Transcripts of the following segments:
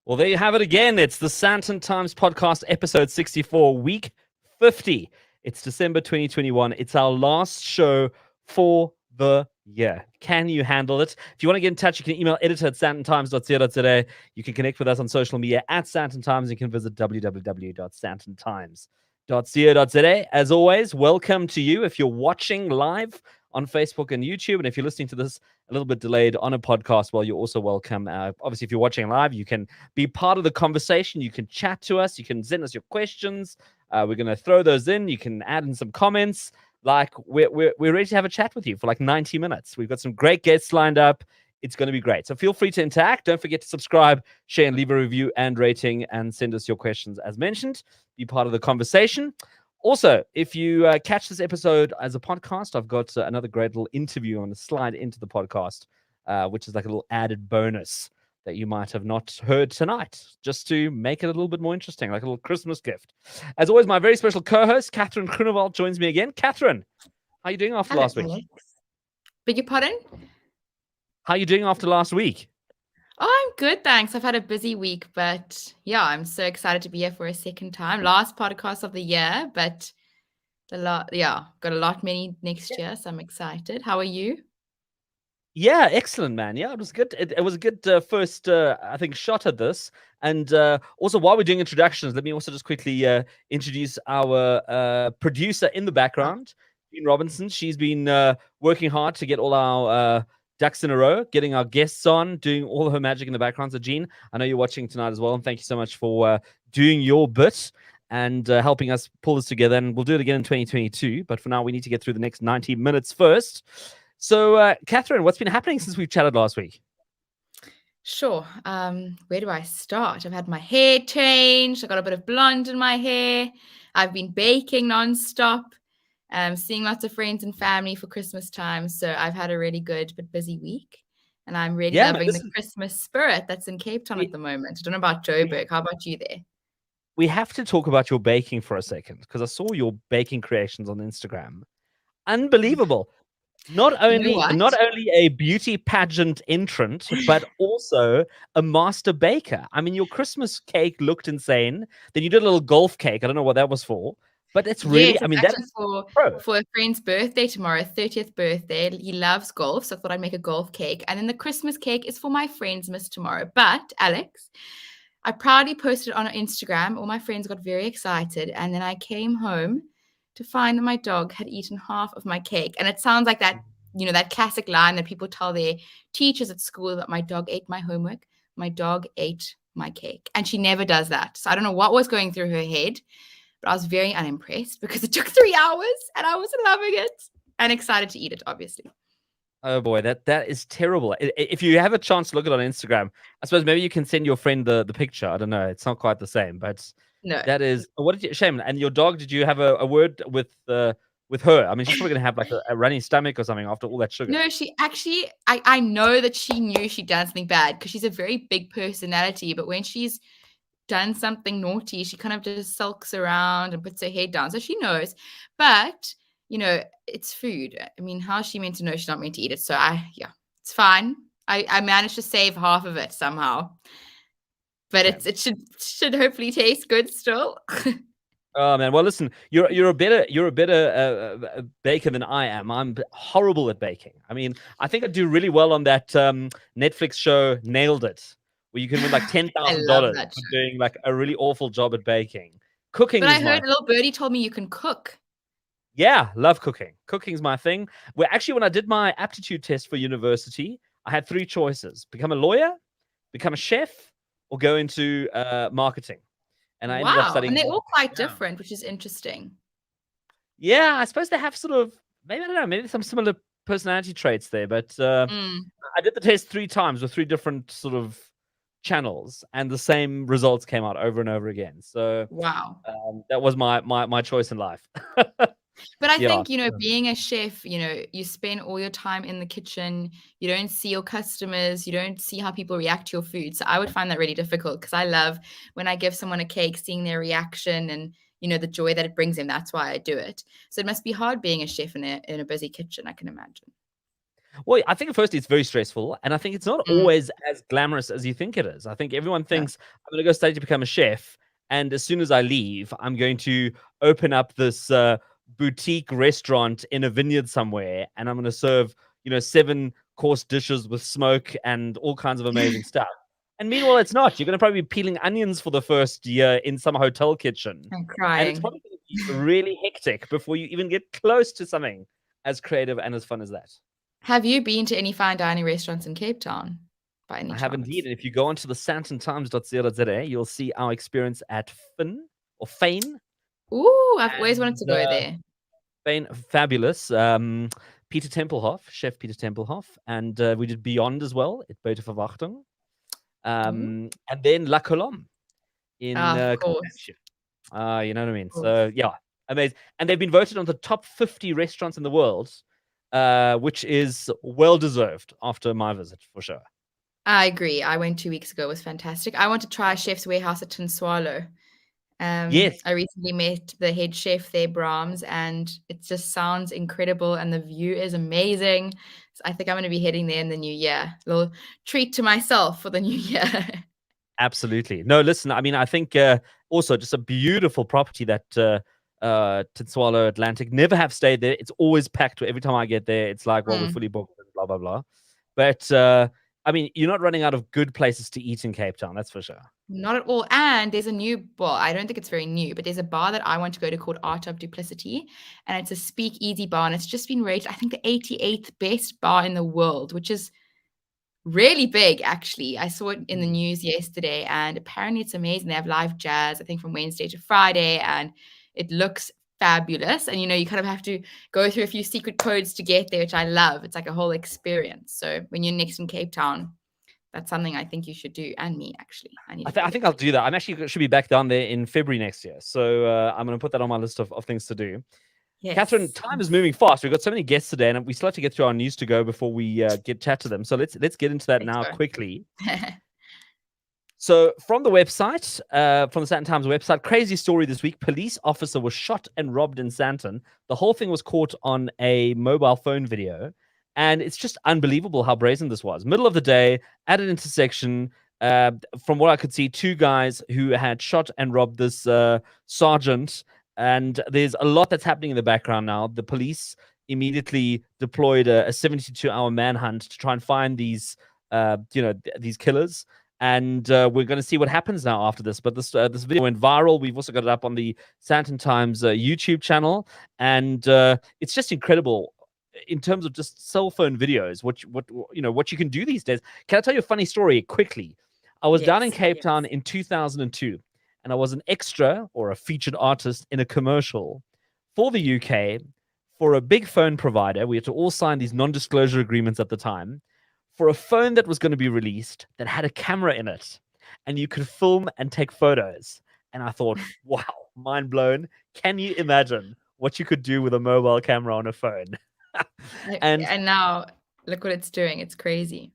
Well, there you have it again. It's the Sandton Times Podcast, episode 64, week 50. It's December 2021. It's our last show for the year. Can you handle it? If you want to get in touch, you can email editor@sandtontimes.co.za. You can connect with us on social media @Sandton Times. You can visit www.sandtontimes.co.za. As always, welcome to you if you're watching live on Facebook and YouTube. And if you're listening to this a little bit delayed on a podcast, well, you're also welcome. Obviously, if you're watching live, you can be part of the conversation. You can chat to us. You can send us your questions. We're going to throw those in. You can add in some comments. Like, we're ready to have a chat with you for like 90 minutes. We've got some great guests lined up. It's going to be great. So feel free to interact. Don't forget to subscribe, share, and leave a review and rating, and send us your questions as mentioned. Be part of the conversation. Also, if you catch this episode as a podcast, I've got another great little interview on the slide into the podcast, which is like a little added bonus that you might have not heard tonight, just to make it a little bit more interesting, like a little Christmas gift. As always, my very special co-host, Catherine Grunewald, joins me again. Catherine, how are you doing after last week? Alex. Beg your pardon? How are you doing after last week? Oh, I'm good, thanks. I've had a busy week, but yeah, I'm so excited to be here for a second time. Last podcast of the year, but got a lot many next year, so I'm excited. How are you? Yeah, excellent, man. Yeah, it was good. It was a good first, I think, shot at this. And also, while we're doing introductions, let me also just quickly introduce our producer in the background, Jean Robinson. She's been working hard to get all our ducks in a row, getting our guests on, doing all her magic in the background. So, Jean, I know you're watching tonight as well, and thank you so much for doing your bit and helping us pull this together. And we'll do it again in 2022. But for now, we need to get through the next 90 minutes first. So, Catherine, what's been happening since we've chatted last week? Sure. Where do I start? I've had my hair changed. I got a bit of blonde in my hair. I've been baking nonstop. Seeing lots of friends and family for Christmas time. So I've had a really good but busy week. And I'm really loving the Christmas spirit that's in Cape Town at the moment. I don't know about Joburg. How about you there? We have to talk about your baking for a second, because I saw your baking creations on Instagram. Unbelievable. Not only a beauty pageant entrant, but also a master baker. I mean, your Christmas cake looked insane. Then you did a little golf cake. I don't know what that was for, but it's really, yes, that's for a friend's birthday tomorrow, 30th birthday. He loves golf, so I thought I'd make a golf cake. And then the Christmas cake is for my friend's miss tomorrow. But Alex, I proudly posted it on Instagram. All my friends got very excited. And then I came home to find that my dog had eaten half of my cake. And it sounds like that, that classic line that people tell their teachers at school, that my dog ate my homework. My dog ate my cake. And she never does that. So I don't know what was going through her head, but I was very unimpressed because it took 3 hours and I was loving it and excited to eat it, obviously. Oh boy, that is terrible. If you have a chance to look at it on Instagram, I suppose maybe you can send your friend the picture. I don't know. It's not quite the same, but no. That is, what did you, shame. And your dog, did you have a word with her? I mean, she's probably going to have like a running stomach or something after all that sugar. No, she actually, I know that she knew she'd done something bad because she's a very big personality. But when she's done something naughty, she kind of just sulks around and puts her head down. So she knows. But, it's food. I mean, how is she meant to know she's not meant to eat it? So it's fine. I managed to save half of it somehow. But it should hopefully taste good still. Oh man, well listen, you're a better baker than I am. I'm horrible at baking. I mean, I think I do really well on that Netflix show Nailed It, where you can win like $10,000 for doing like a really awful job at baking. Cooking. But I heard a little birdie told me you can cook. Yeah, love cooking. Cooking's my thing. When I did my aptitude test for university, I had 3 choices: become a lawyer, become a chef, or go into marketing. And I ended up studying. And they're all quite different, which is interesting. Yeah, I suppose they have sort of, maybe, I don't know, maybe some similar personality traits there. But I did the test 3 times with 3 different sort of channels, and the same results came out over and over again. So wow, that was my choice in life. But I Yeah. think, being a chef, you spend all your time in the kitchen. You don't see your customers. You don't see how people react to your food. So I would find that really difficult because I love when I give someone a cake, seeing their reaction and, the joy that it brings them. That's why I do it. So it must be hard being a chef in a busy kitchen, I can imagine. Well, I think firstly it's very stressful, and I think it's not always as glamorous as you think it is. I think everyone thinks I'm going to go study to become a chef, and as soon as I leave, I'm going to open up this boutique restaurant in a vineyard somewhere, and I'm going to serve 7-course dishes with smoke and all kinds of amazing stuff. And meanwhile, it's not. You're going to probably be peeling onions for the first year in some hotel kitchen, I'm crying. and it's probably going to be really hectic before you even get close to something as creative and as fun as that. Have you been to any fine dining restaurants in Cape Town by any chance? I have indeed. And if you go onto the sandtontimes.co.za, you'll see our experience at Fane. Ooh, I've always wanted to go there. Fane, fabulous. Chef Peter Tempelhof. And we did Beyond as well at Buiten Verwachting. And then La Colombe in Convention. You know what I mean? So, yeah, amazing. And they've been voted on the top 50 restaurants in the world. Which is well-deserved after my visit, for sure. I agree. I went 2 weeks ago. It was fantastic. I want to try Chef's Warehouse at Tinswalo. Yes. I recently met the head chef there, Brahms, and it just sounds incredible, and the view is amazing. So I think I'm going to be heading there in the new year. A little treat to myself for the new year. Absolutely. No, listen, I mean, I think also just a beautiful property that Tinswalo Atlantic. Never have stayed there. It's always packed. Every time I get there, it's like, well, we're fully booked and blah, blah, blah. But, I mean, you're not running out of good places to eat in Cape Town. That's for sure. Not at all. And there's a new, well, I don't think it's very new, but there's a bar that I want to go to called Art of Duplicity. And it's a speakeasy bar. And it's just been rated, I think, the 88th best bar in the world, which is really big, actually. I saw it in the news yesterday, and apparently it's amazing. They have live jazz, I think, from Wednesday to Friday, and it looks fabulous. And, you kind of have to go through a few secret codes to get there, which I love. It's like a whole experience. So when you're next in Cape Town, that's something I think you should do. And me, actually. I think I'll do that. I'm actually should be back down there in February next year. So I'm going to put that on my list of things to do. Yes. Catherine, time is moving fast. We've got so many guests today, and we still have to get through our news to go before we get chat to them. So let's get into that now quickly. So from the website, from the Sandton Times website, crazy story this week. Police officer was shot and robbed in Sandton. The whole thing was caught on a mobile phone video. And it's just unbelievable how brazen this was. Middle of the day, at an intersection, from what I could see, 2 guys who had shot and robbed this sergeant. And there's a lot that's happening in the background now. The police immediately deployed a 72-hour manhunt to try and find these, these killers. And we're going to see what happens now after this. But this video went viral. We've also got it up on the Sandton Times YouTube channel, and it's just incredible in terms of just cell phone videos. What you can do these days. Can I tell you a funny story quickly? I was down in Cape Town in 2002, and I was an extra or a featured artist in a commercial for the UK for a big phone provider. We had to all sign these non-disclosure agreements at the time, for a phone that was going to be released that had a camera in it, and you could film and take photos. And I thought, wow, mind blown. Can you imagine what you could do with a mobile camera on a phone? and now look what it's doing. It's crazy.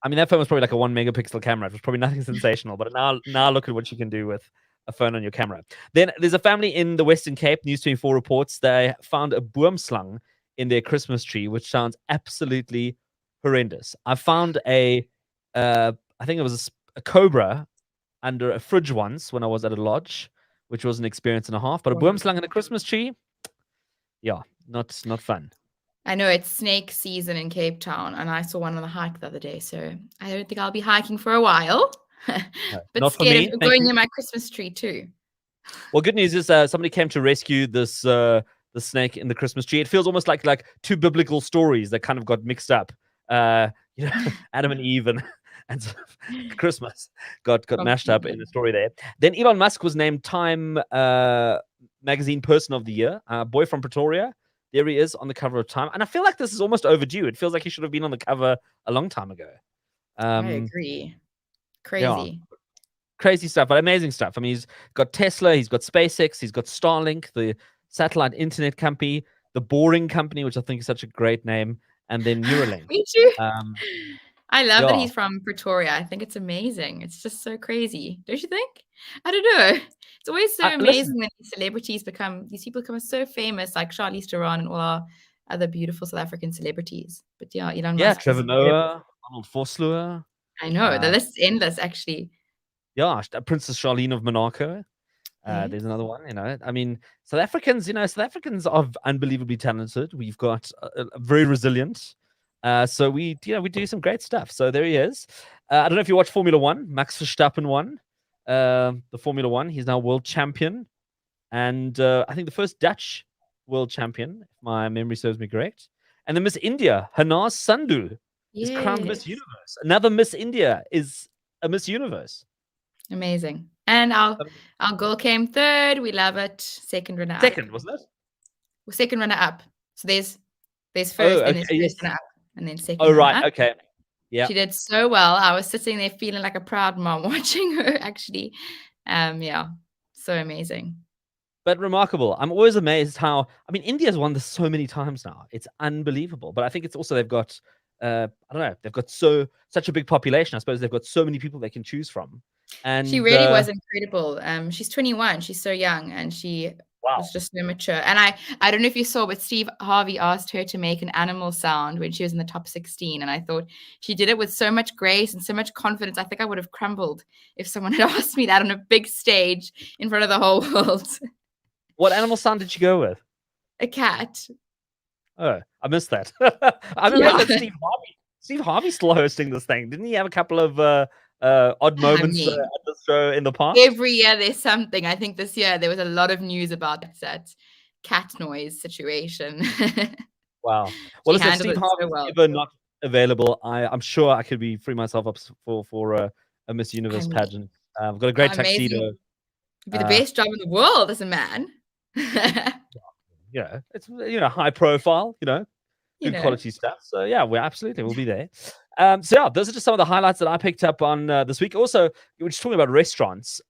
I mean, that phone was probably like a 1 megapixel camera. It was probably nothing sensational, but now look at what you can do with a phone on your camera. Then there's a family in the Western Cape. News 24 reports they found a boomslang in their Christmas tree, which sounds absolutely horrendous. I found I think it was a cobra under a fridge once when I was at a lodge, which was an experience and a half. But a boomslang in a Christmas tree, yeah, not fun. I know it's snake season in Cape Town, and I saw one on the hike the other day, so I don't think I'll be hiking for a while. But not scared of going near my Christmas tree too. Well, good news is somebody came to rescue this the snake in the Christmas tree. It feels almost like 2 biblical stories that kind of got mixed up. Adam and Eve and sort of Christmas got mashed up in the story there. Then Elon Musk was named Time magazine Person of the Year. Boy from Pretoria. There he is on the cover of Time. And I feel like this is almost overdue. It feels like he should have been on the cover a long time ago. I agree. Crazy. Yeah. Crazy stuff, but amazing stuff. I mean, he's got Tesla, he's got SpaceX, he's got Starlink, the Satellite Internet Company, The Boring Company, which I think is such a great name, and then Neuralink. Me too. Um, I love that he's from Pretoria. I think it's amazing. It's just so crazy. Don't you think? I don't know. It's always so amazing when these celebrities these people become so famous, like Charlize Theron and all our other beautiful South African celebrities. But yeah, Elon Musk. Trevor Noah, Arnold Vosloo. I know. The list's endless, actually. Yeah, Princess Charlene of Monaco. There's another one, I mean, South Africans are unbelievably talented. We've got very resilient. So we do some great stuff. So there he is. I don't know if you watch Formula One. Max Verstappen won the Formula One. He's now world champion. And I think the first Dutch world champion, if my memory serves me correct. And then Miss India, Hanar Sandhu, is crowned Miss Universe. Another Miss India is a Miss Universe. Amazing. And our girl came third. We love it. Second runner up. Second, wasn't it? Well, second runner up. So there's first, then there's first runner up, and then second. Oh, right. Okay. Yeah. She did so well. I was sitting there feeling like a proud mom watching her, actually. Yeah. So amazing. But remarkable. I'm always amazed how, India's won this so many times now. It's unbelievable. But I think it's also they've got, I don't know, they've got such a big population. I suppose they've got so many people they can choose from. And she really was incredible. She's 21. She's so young, and she was just so mature. And I don't know if you saw, but Steve Harvey asked her to make an animal sound when she was in the top 16. And I thought she did it with so much grace and so much confidence. I think I would have crumbled if someone had asked me that on a big stage in front of the whole world. What animal sound did you go with? A cat. Oh, I missed that. I remember that Steve Harvey's still hosting this thing. Didn't he have a couple of odd moments at the show in the past? Every year there's something. I think this year there was a lot of news about that cat noise situation. Wow. Well, listen, Steve Harvey's ever not available, I'm sure I could be free myself up for a Miss Universe pageant. I've got a great tuxedo. It'd be the best job in the world as a man. It's high profile, good quality stuff. So yeah, we'll be there. So yeah, those are just some of the highlights that I picked up on this week. Also, we're just talking about restaurants.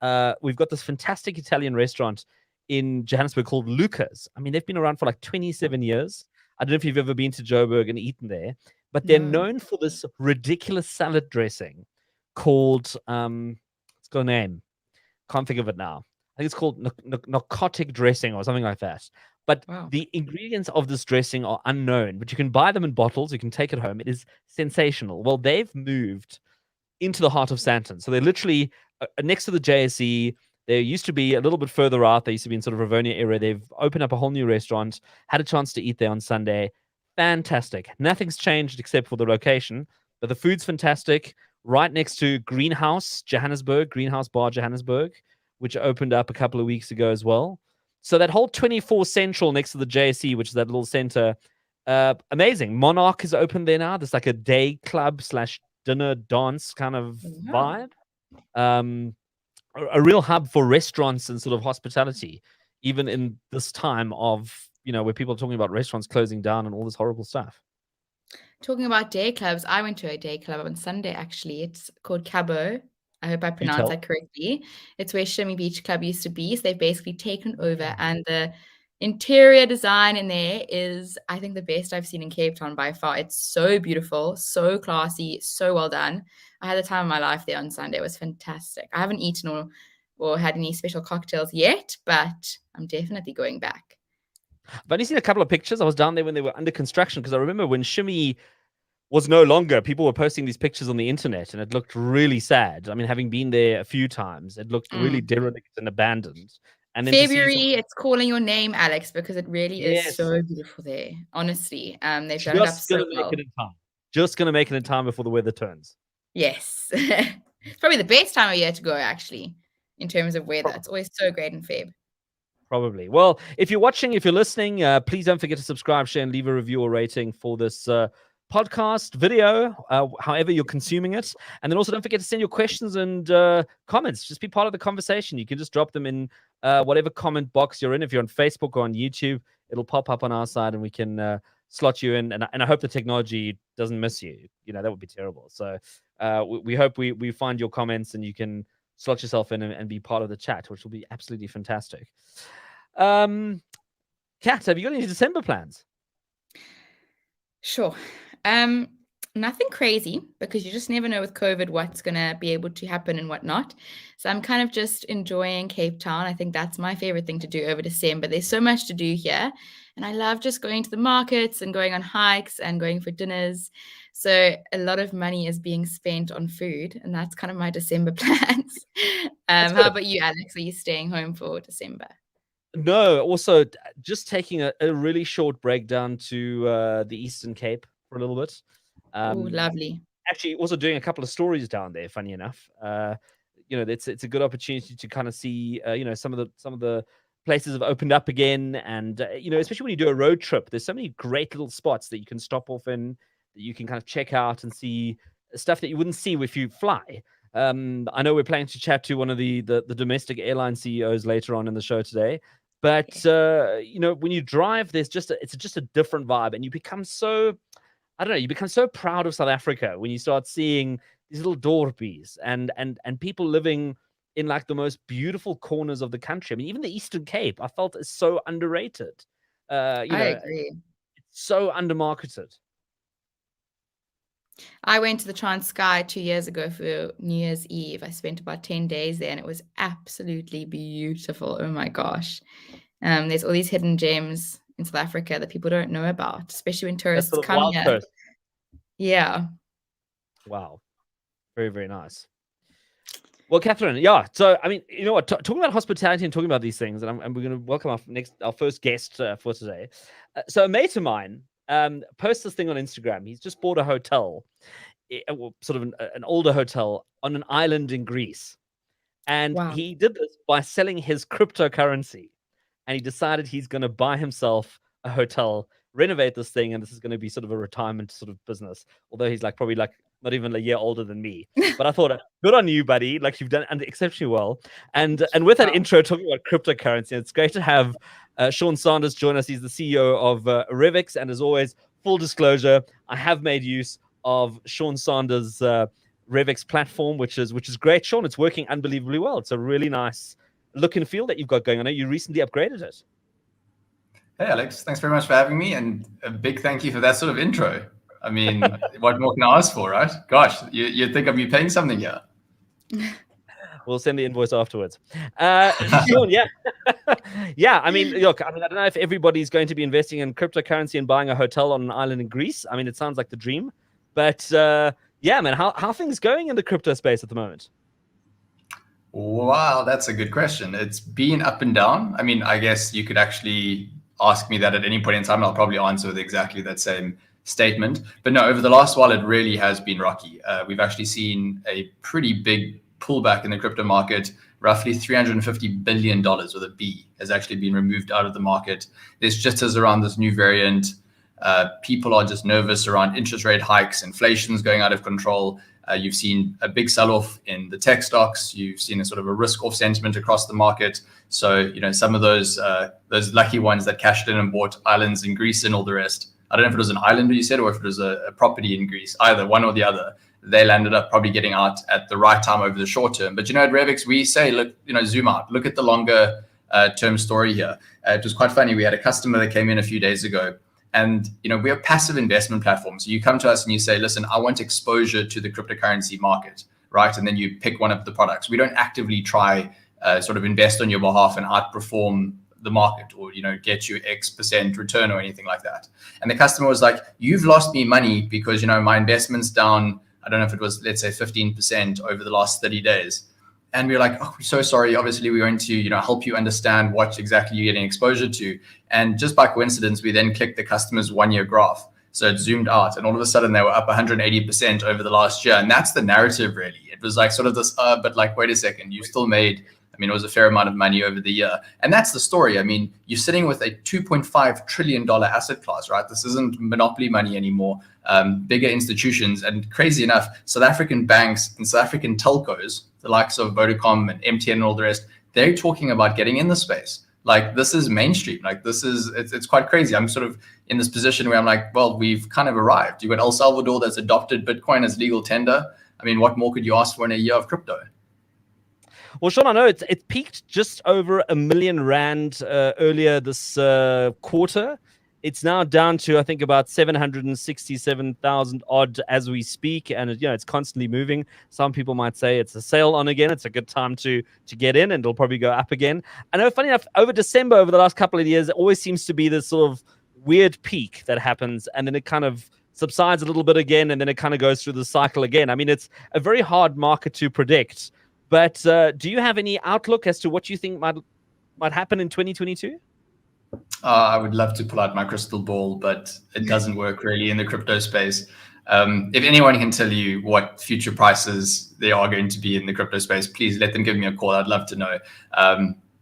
We've got this fantastic Italian restaurant in Johannesburg called Luca's. They've been around for like 27 years. I don't know if you've ever been to Joburg and eaten there, but they're known for this ridiculous salad dressing called it's got a name. Can't think of it now. I think it's called narcotic dressing or something like that. But the ingredients of this dressing are unknown, but you can buy them in bottles. You can take it home. It is sensational. Well, they've moved into the heart of Sandton. So they're literally next to the JSE. They used to be a little bit further out. They used to be in sort of Rivonia area. They've opened up a whole new restaurant. Had a chance to eat there on Sunday. Fantastic. Nothing's changed except for the location, but the food's fantastic. Right next to Greenhouse Bar Johannesburg, which opened up a couple of weeks ago as well. So that whole 24 Central next to the JSE, which is that little center, amazing. Monarch is open there now. There's like a day club / dinner dance kind of vibe. A real hub for restaurants and sort of hospitality, even in this time of, where people are talking about restaurants closing down and all this horrible stuff. Talking about day clubs, I went to a day club on Sunday, actually. It's called Cabo. I hope I pronounced that correctly. It's where Shimmy Beach Club used to be. So they've basically taken over, and the interior design in there is, I think, the best I've seen in Cape Town by far. It's so beautiful, so classy, so well done. I had the time of my life there on Sunday. It was fantastic. I haven't eaten or had any special cocktails yet, but I'm definitely going back. I've only seen a couple of pictures. I was down there when they were under construction, because I remember when Shimmy was no longer, people were posting these pictures on the internet, and it looked really sad. Having been there a few times, it looked really derelict and abandoned. And then February, it's calling your name, Alex, because it really is so beautiful there. Honestly, they've done it up so well. Just going to make it in time before the weather turns. Yes. It's probably the best time of year to go, actually, in terms of weather. It's always so great in Feb. Probably. Well, if you're watching, if you're listening, please don't forget to subscribe, share, and leave a review or rating for this podcast, video, however you're consuming it. And then also don't forget to send your questions and comments. Just be part of the conversation. You can just drop them in whatever comment box you're in. If you're on Facebook or on YouTube, it'll pop up on our side and we can slot you in. And I hope the technology doesn't miss you. That would be terrible. So we hope we find your comments and you can slot yourself in and be part of the chat, which will be absolutely fantastic. Kat, have you got any December plans? Sure. Nothing crazy, because you just never know with COVID what's going to be able to happen and whatnot. So I'm kind of just enjoying Cape Town. I think that's my favorite thing to do over December. There's so much to do here. And I love just going to the markets and going on hikes and going for dinners. So a lot of money is being spent on food. And that's kind of my December plans. How about you, Alex? Are you staying home for December? No, also just taking a really short break down to the Eastern Cape for a little bit. Oh, lovely. Actually, also doing a couple of stories down there, funny enough. It's a good opportunity to kind of see, some of the places have opened up again. And, especially when you do a road trip, there's so many great little spots that you can stop off in, that you can kind of check out and see stuff that you wouldn't see if you fly. I know we're planning to chat to one of the domestic airline CEOs later on in the show today. But, when you drive, it's just a different vibe, and you become so, I don't know, you become so proud of South Africa when you start seeing these little dorpies and people living in like the most beautiful corners of the country. I mean, even the Eastern Cape, I felt is so underrated. I agree. It's so undermarketed. I went to the Transkei 2 years ago for New Year's Eve. I spent about 10 days there, and it was absolutely beautiful. Oh my gosh. There's all these hidden gems in South Africa that people don't know about, especially when tourists come here. Coast. Yeah. Wow. Very, very nice. Well, Catherine, yeah. So, I mean, you know what? Talking about hospitality and talking about these things, and we're going to welcome our first guest for today. So, a mate of mine posts this thing on Instagram. He's just bought a hotel, sort of an older hotel on an island in Greece. And he did this by selling his cryptocurrency. And he decided he's going to buy himself a hotel, renovate this thing, and this is going to be sort of a retirement sort of business. Although he's probably not even a year older than me. But I thought, good on you, buddy. Like, you've done exceptionally well. And with that intro talking about cryptocurrency, it's great to have Sean Saunders join us. He's the CEO of Revix. And as always, full disclosure, I have made use of Sean Saunders' Revix platform, which is great. Sean, it's working unbelievably well. It's a really nice look and feel that you've got going. I know you recently upgraded it. Hey, Alex. Thanks very much for having me. And a big thank you for that sort of intro. I mean, what more can I ask for, right? Gosh, you'd think I'd be paying something here. We'll send the invoice afterwards. Sean, yeah. Yeah, I mean, look, I don't know if everybody's going to be investing in cryptocurrency and buying a hotel on an island in Greece. I mean, it sounds like the dream. But yeah, man, how are things going in the crypto space at the moment? Wow, that's a good question. It's been up and down. I mean, I guess you could actually ask me that at any point in time, and I'll probably answer with exactly that same statement. But no, over the last while, it really has been rocky. We've actually seen a pretty big pullback in the crypto market. Roughly $350 billion with a B has actually been removed out of the market. There's just as around this new variant. People are just nervous around interest rate hikes. Inflation's going out of control. You've seen a big sell-off in the tech stocks. You've seen a sort of a risk-off sentiment across the market. So, some of those lucky ones that cashed in and bought islands in Greece and all the rest. I don't know if it was an island you said, or if it was a property in Greece, either one or the other. They landed up probably getting out at the right time over the short term. But, at Revix, we say, look, zoom out, look at the longer term story here. It was quite funny. We had a customer that came in a few days ago. And, we're a passive investment platform. So you come to us and you say, listen, I want exposure to the cryptocurrency market, right? And then you pick one of the products. We don't actively try sort of invest on your behalf and outperform the market or, get you X% return or anything like that. And the customer was like, you've lost me money because, my investment's down, I don't know if it was, let's say 15% over the last 30 days. And we were like, oh, we're so sorry. Obviously, we're going to, help you understand what exactly you're getting exposure to. And just by coincidence, we then clicked the customer's 1-year graph. So it zoomed out, and all of a sudden they were up 180% over the last year. And that's the narrative, really. It was like sort of this, but like, wait a second, you still made, it was a fair amount of money over the year. And that's the story. You're sitting with a $2.5 trillion asset class, right? This isn't monopoly money anymore. Bigger institutions, and crazy enough, South African banks and South African telcos, the likes of Vodacom and MTN and all the rest, they're talking about getting in the space. Like, this is mainstream. Like, it's quite crazy. I'm sort of in this position where I'm like, well, we've kind of arrived. You've got El Salvador that's adopted Bitcoin as legal tender. What more could you ask for in a year of crypto? Well, Sean, I know it peaked just over R1 million earlier this quarter. It's now down to, I think, about 767,000 odd as we speak, and it's constantly moving. Some people might say it's a sale on again. It's a good time to get in, and it'll probably go up again. I know, funny enough, over December, over the last couple of years, it always seems to be this sort of weird peak that happens, and then it kind of subsides a little bit again, and then it kind of goes through the cycle again. I mean, it's a very hard market to predict. But do you have any outlook as to what you think might happen in 2022? I would love to pull out my crystal ball, but it doesn't work really in the crypto space. If anyone can tell you what future prices there are going to be in the crypto space, please let them give me a call. I'd love to know.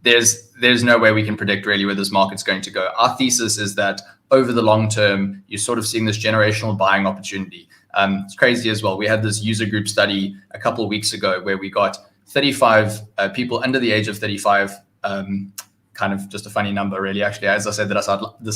There's no way we can predict really where this market's going to go. Our thesis is that over the long term, you're sort of seeing this generational buying opportunity. It's crazy as well. We had this user group study a couple of weeks ago where we got 35 people under the age of 35. Kind of just a funny number, really. Actually, as I said this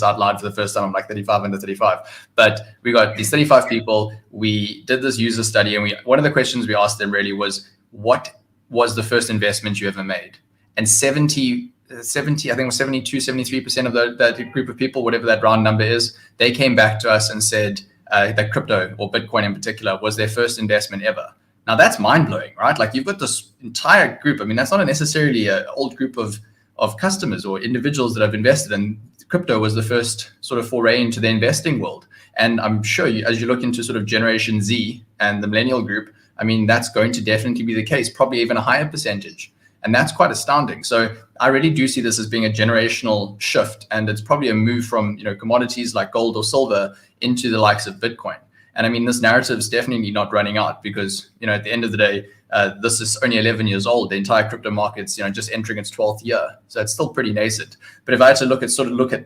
out loud for the first time, I'm like 35 under 35. But we got these 35 people. We did this user study, and one of the questions we asked them really was, what was the first investment you ever made? And 70, I think it was 72, 73% of that group of people, whatever that round number is, they came back to us and said that crypto, or Bitcoin in particular, was their first investment ever. Now that's mind-blowing, right? Like, you've got this entire group. I mean, that's not necessarily an old group of customers or individuals that have invested, and crypto was the first sort of foray into the investing world. And I'm sure as you look into sort of Generation Z and the millennial group, I mean, that's going to definitely be the case, probably even a higher percentage. And that's quite astounding. So I really do see this as being a generational shift, and it's probably a move from commodities like gold or silver into the likes of Bitcoin. And I mean, this narrative is definitely not running out, because at the end of the day, this is only 11 years old. The entire crypto market's just entering its 12th year, so it's still pretty nascent. But if I had to look at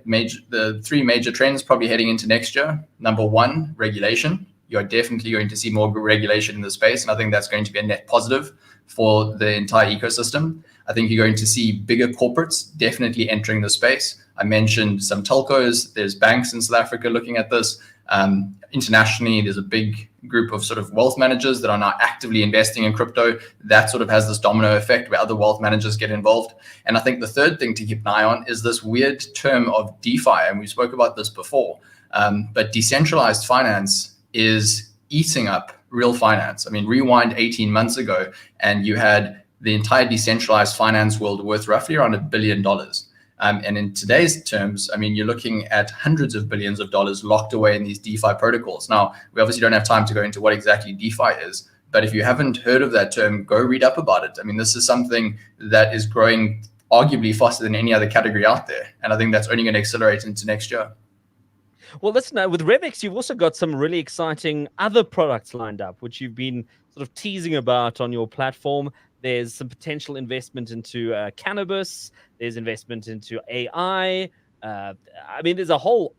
the three major trends probably heading into next year, number one, regulation. You're definitely going to see more regulation in the space, and I think that's going to be a net positive for the entire ecosystem. I think you're going to see bigger corporates definitely entering the space. I mentioned some telcos. There's banks in South Africa looking at this. Internationally, there's a big group of sort of wealth managers that are now actively investing in crypto. That sort of has this domino effect where other wealth managers get involved. And I think the third thing to keep an eye on is this weird term of DeFi. And we spoke about this before, but decentralized finance is eating up real finance. I mean, rewind 18 months ago, and you had the entire decentralized finance world worth roughly around $1 billion. And in today's terms, I mean, you're looking at hundreds of billions of dollars locked away in these DeFi protocols. Now, we obviously don't have time to go into what exactly DeFi is, but if you haven't heard of that term, go read up about it. I mean, this is something that is growing arguably faster than any other category out there. And I think that's only going to accelerate into next year. Well, listen, with Revix, you've also got some really exciting other products lined up, which you've been sort of teasing about on your platform. There's some potential investment into cannabis. There's investment into AI. I mean, there's a whole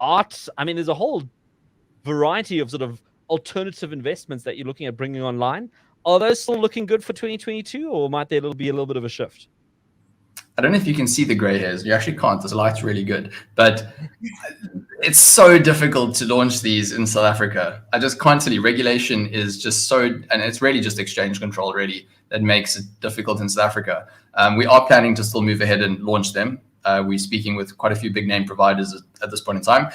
variety of sort of alternative investments that you're looking at bringing online. Are those still looking good for 2022, or might there be a little bit of a shift? I don't know if you can see the gray hairs. You actually can't. This light's really good. But it's so difficult to launch these in South Africa. I just can't tell you. Regulation is just so, and it's really just exchange control, really, that makes it difficult in South Africa. We are planning to still move ahead and launch them. We're speaking with quite a few big name providers at this point in time.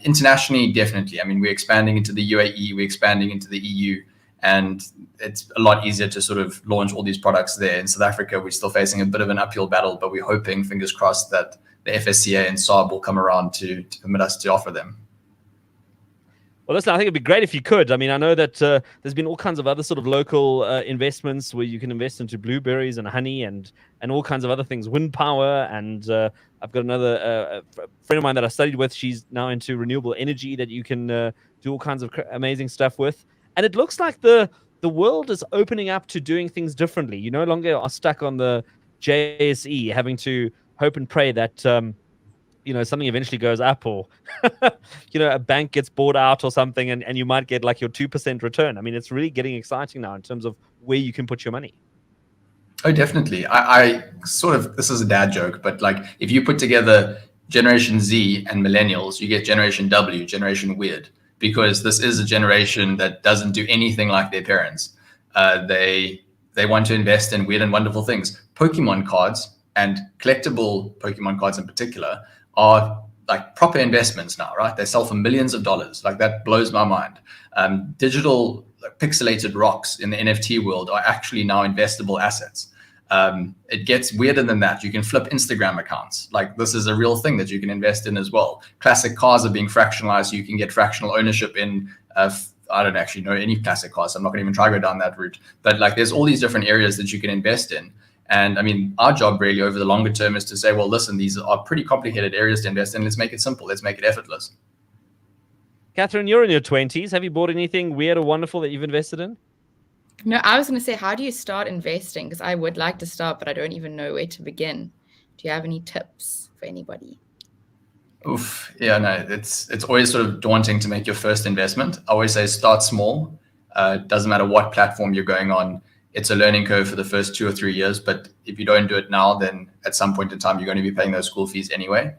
Internationally, definitely. I mean, we're expanding into the UAE, we're expanding into the EU. And it's a lot easier to sort of launch all these products there. In South Africa, we're still facing a bit of an uphill battle, but we're hoping, fingers crossed, that the FSCA and SARB will come around to permit us to offer them. Well, listen, I think it'd be great if you could. I mean, I know that there's been all kinds of other sort of local investments where you can invest into blueberries and honey and all kinds of other things, wind power. And I've got another friend of mine that I studied with. She's now into renewable energy that you can do all kinds of amazing stuff with. And it looks like the world is opening up to doing things differently. You no longer are stuck on the JSE having to hope and pray that something eventually goes up, or a bank gets bought out or something, and you might get like your 2% return. I mean, it's really getting exciting now in terms of where you can put your money. Oh, definitely. I sort of, this is a dad joke, but like if you put together Generation Z and millennials, you get Generation W, Generation Weird. Because this is a generation that doesn't do anything like their parents. They want to invest in weird and wonderful things. Pokemon cards, and collectible Pokemon cards in particular, are like proper investments now, right? They sell for millions of dollars. Like, that blows my mind. Digital pixelated rocks in the NFT world are actually now investable assets. It gets weirder than that. You can flip Instagram accounts. Like, this is a real thing that you can invest in as well. Classic cars are being fractionalized. You can get fractional ownership in, I don't actually know any classic cars, so I'm not going to even try to go down that route. But like, there's all these different areas that you can invest in. And I mean, our job really over the longer term is to say, well, listen, these are pretty complicated areas to invest in. Let's make it simple. Let's make it effortless. Catherine, you're in your 20s. Have you bought anything weird or wonderful that you've invested in? No, I was going to say, how do you start investing? Because I would like to start, but I don't even know where to begin. Do you have any tips for anybody? Oof. Yeah, no, it's always sort of daunting to make your first investment. I always say start small. Doesn't matter what platform you're going on. It's a learning curve for the first 2 or 3 years. But if you don't do it now, then at some point in time, you're going to be paying those school fees anyway.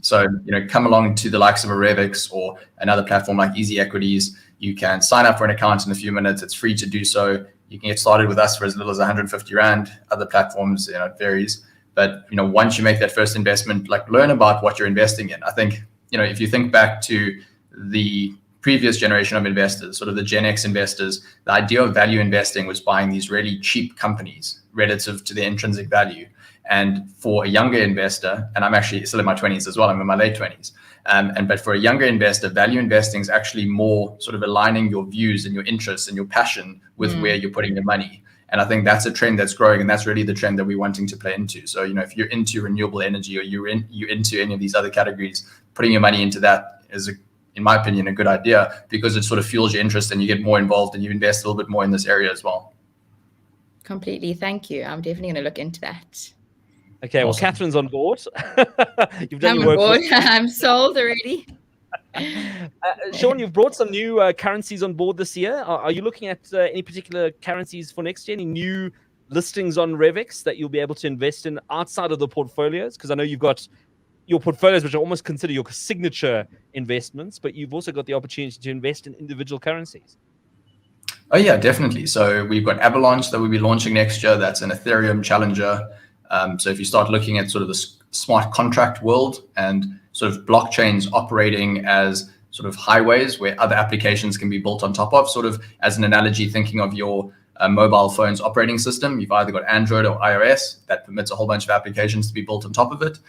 So, come along to the likes of a Revix or another platform like Easy Equities. You can sign up for an account in a few minutes. It's free to do so. You can get started with us for as little as 150 Rand. Other platforms, it varies. But, once you make that first investment, like, learn about what you're investing in. I think, if you think back to the previous generation of investors, sort of the Gen X investors, the idea of value investing was buying these really cheap companies relative to their intrinsic value. And for a younger investor, and I'm actually still in my 20s as well, I'm in my late 20s. But for a younger investor, value investing is actually more sort of aligning your views and your interests and your passion with where you're putting your money. And I think that's a trend that's growing, and that's really the trend that we're wanting to play into. So, if you're into renewable energy or you're into any of these other categories, putting your money into that is, in my opinion, a good idea, because it sort of fuels your interest and you get more involved and you invest a little bit more in this area as well. Completely. Thank you. I'm definitely going to look into that. Okay, well, Catherine's on board. You've done your work. I'm sold already. Sean, you've brought some new currencies on board this year. Are you looking at any particular currencies for next year? Any new listings on Revix that you'll be able to invest in outside of the portfolios? Because I know you've got your portfolios, which I almost consider your signature investments, but you've also got the opportunity to invest in individual currencies. Oh, yeah, definitely. So we've got Avalanche that we'll be launching next year. That's an Ethereum challenger. So if you start looking at sort of the smart contract world and sort of blockchains operating as sort of highways where other applications can be built on top of, sort of as an analogy, thinking of your mobile phone's operating system, you've either got Android or iOS that permits a whole bunch of applications to be built on top of it.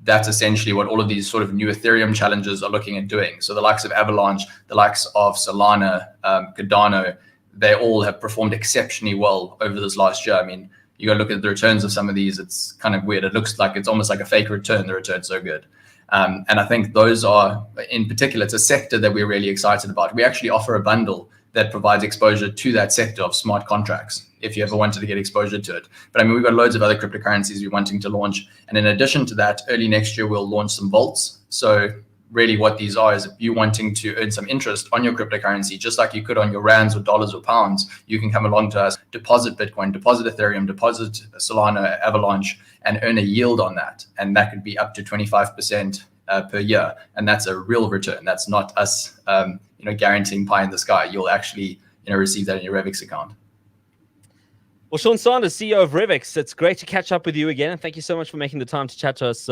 That's essentially what all of these sort of new Ethereum challenges are looking at doing. So the likes of Avalanche, the likes of Solana, Cardano, they all have performed exceptionally well over this last year. I mean, you got to look at the returns of some of these. It's kind of weird. It looks like it's almost like a fake return. The return's so good. And I think those are, in particular, it's a sector that we're really excited about. We actually offer a bundle that provides exposure to that sector of smart contracts, if you ever wanted to get exposure to it. But I mean, we've got loads of other cryptocurrencies we're wanting to launch. And in addition to that, early next year, we'll launch some vaults. So really what these are is if you're wanting to earn some interest on your cryptocurrency, just like you could on your rands or dollars or pounds, you can come along to us, deposit Bitcoin, deposit Ethereum, deposit Solana, Avalanche, and earn a yield on that. And that could be up to 25% per year. And that's a real return. That's not us, guaranteeing pie in the sky. You'll actually, receive that in your Revix account. Well, Sean Saunders, CEO of Revix, it's great to catch up with you again. And thank you so much for making the time to chat to us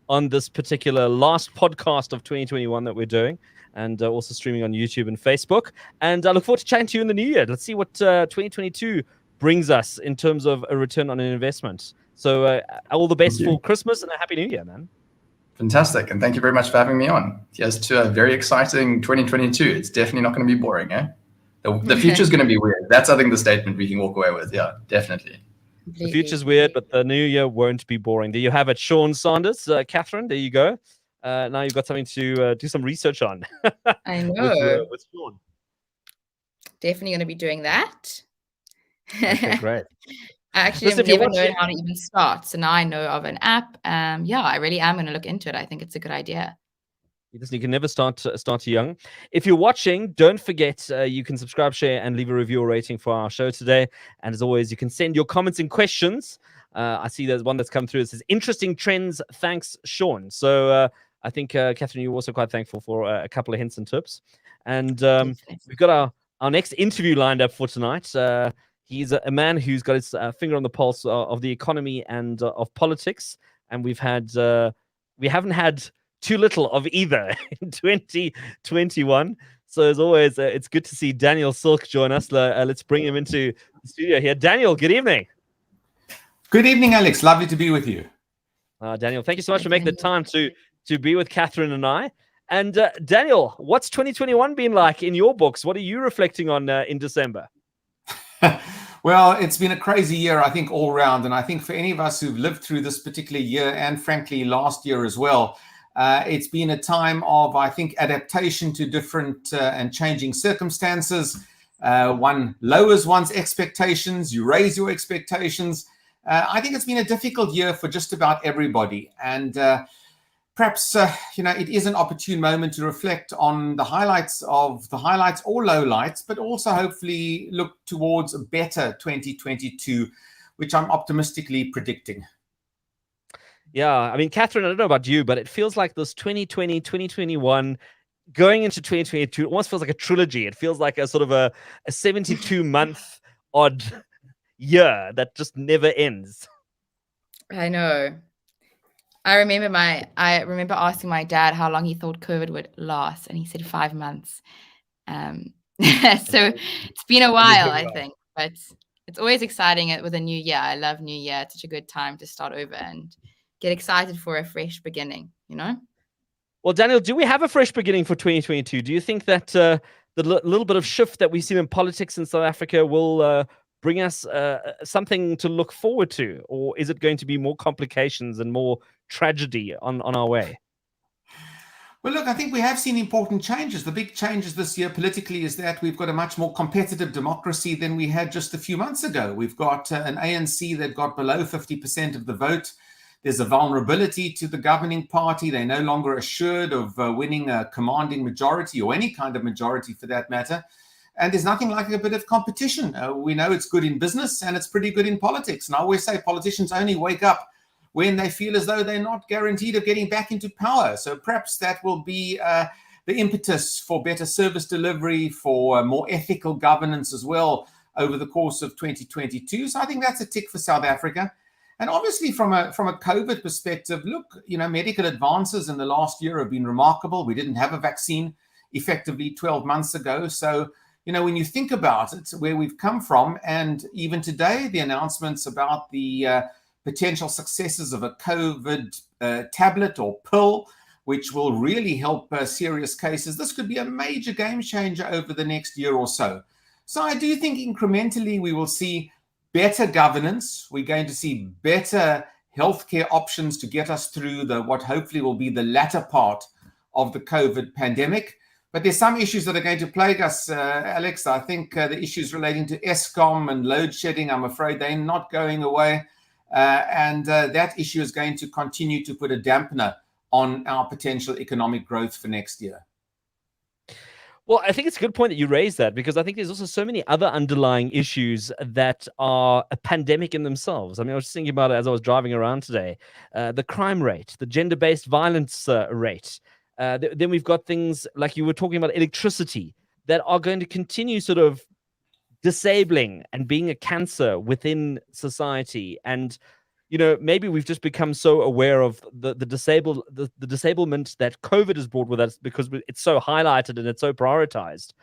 on this particular last podcast of 2021 that we're doing, and also streaming on YouTube and Facebook. And I look forward to chatting to you in the new year. Let's see what 2022 brings us in terms of a return on an investment. So all the best for Christmas and a Happy New Year, man. Fantastic. And thank you very much for having me on. Here's to a very exciting 2022. It's definitely not going to be boring, eh? The future is going to be weird. That's, I think, the statement we can walk away with. Yeah, definitely. The future's weird, but the new year won't be boring. There you have it, Sean Saunders. Catherine, there you go. Now you've got something to do some research on. I know. With Sean. Definitely going to be doing that. Okay, great. I actually have never known how to even start. So now I know of an app. I really am going to look into it. I think it's a good idea. You can never start too young. If you're watching, don't forget you can subscribe, share, and leave a review or rating for our show today. And as always, you can send your comments and questions. I see there's one that's come through that says, interesting trends, thanks, Sean. So I think, Catherine, you're also quite thankful for a couple of hints and tips. And we've got our next interview lined up for tonight. He's a man who's got his finger on the pulse of the economy and of politics. And we haven't had too little of either in 2021. So as always, it's good to see Daniel Silke join us. Let's bring him into the studio here. Daniel, good evening. Good evening, Alex. Lovely to be with you. Daniel, thank you so much for making the time to be with Catherine and I. And Daniel, what's 2021 been like in your books? What are you reflecting on in December? Well, it's been a crazy year, I think, all round. And I think for any of us who've lived through this particular year and frankly, last year as well, it's been a time of, I think, adaptation to different and changing circumstances. One lowers one's expectations, you raise your expectations. I think it's been a difficult year for just about everybody. And perhaps, it is an opportune moment to reflect on the highlights or lowlights, but also hopefully look towards a better 2022, which I'm optimistically predicting. Yeah, I mean, Catherine, I don't know about you, but it feels like this 2020, 2021, going into 2022, it almost feels like a trilogy. It feels like a sort of a 72-month odd year that just never ends. I know. I remember asking my dad how long he thought COVID would last, and he said 5 months. So it's been a while, I think, but it's always exciting with a new year. I love New Year. It's such a good time to start over and get excited for a fresh beginning, Well, Daniel, do we have a fresh beginning for 2022? Do you think that the little bit of shift that we've seen in politics in South Africa will bring us something to look forward to? Or is it going to be more complications and more tragedy on our way? Well, look, I think we have seen important changes. The big changes this year politically is that we've got a much more competitive democracy than we had just a few months ago. We've got an ANC that got below 50% of the vote. There's a vulnerability to the governing party. They're no longer assured of winning a commanding majority or any kind of majority for that matter. And there's nothing like a bit of competition. We know it's good in business and it's pretty good in politics. And I always say politicians only wake up when they feel as though they're not guaranteed of getting back into power. So perhaps that will be the impetus for better service delivery, for more ethical governance as well over the course of 2022. So I think that's a tick for South Africa. And obviously from a COVID perspective, look, medical advances in the last year have been remarkable. We didn't have a vaccine effectively 12 months ago. So, when you think about it, where we've come from, and even today, the announcements about the potential successes of a COVID tablet or pill, which will really help serious cases, this could be a major game changer over the next year or so. So I do think incrementally we will see better governance. We're going to see better healthcare options to get us through what hopefully will be the latter part of the COVID pandemic. But there's some issues that are going to plague us, Alex. I think the issues relating to Eskom and load shedding, I'm afraid they're not going away. And that issue is going to continue to put a dampener on our potential economic growth for next year. Well, I think it's a good point that you raised that, because I think there's also so many other underlying issues that are a pandemic in themselves. I mean, I was just thinking about it as I was driving around today. The crime rate, the gender-based violence rate. Then we've got things like you were talking about electricity that are going to continue sort of disabling and being a cancer within society. And maybe we've just become so aware of the disablement that COVID has brought with us because it's so highlighted and it's so prioritized.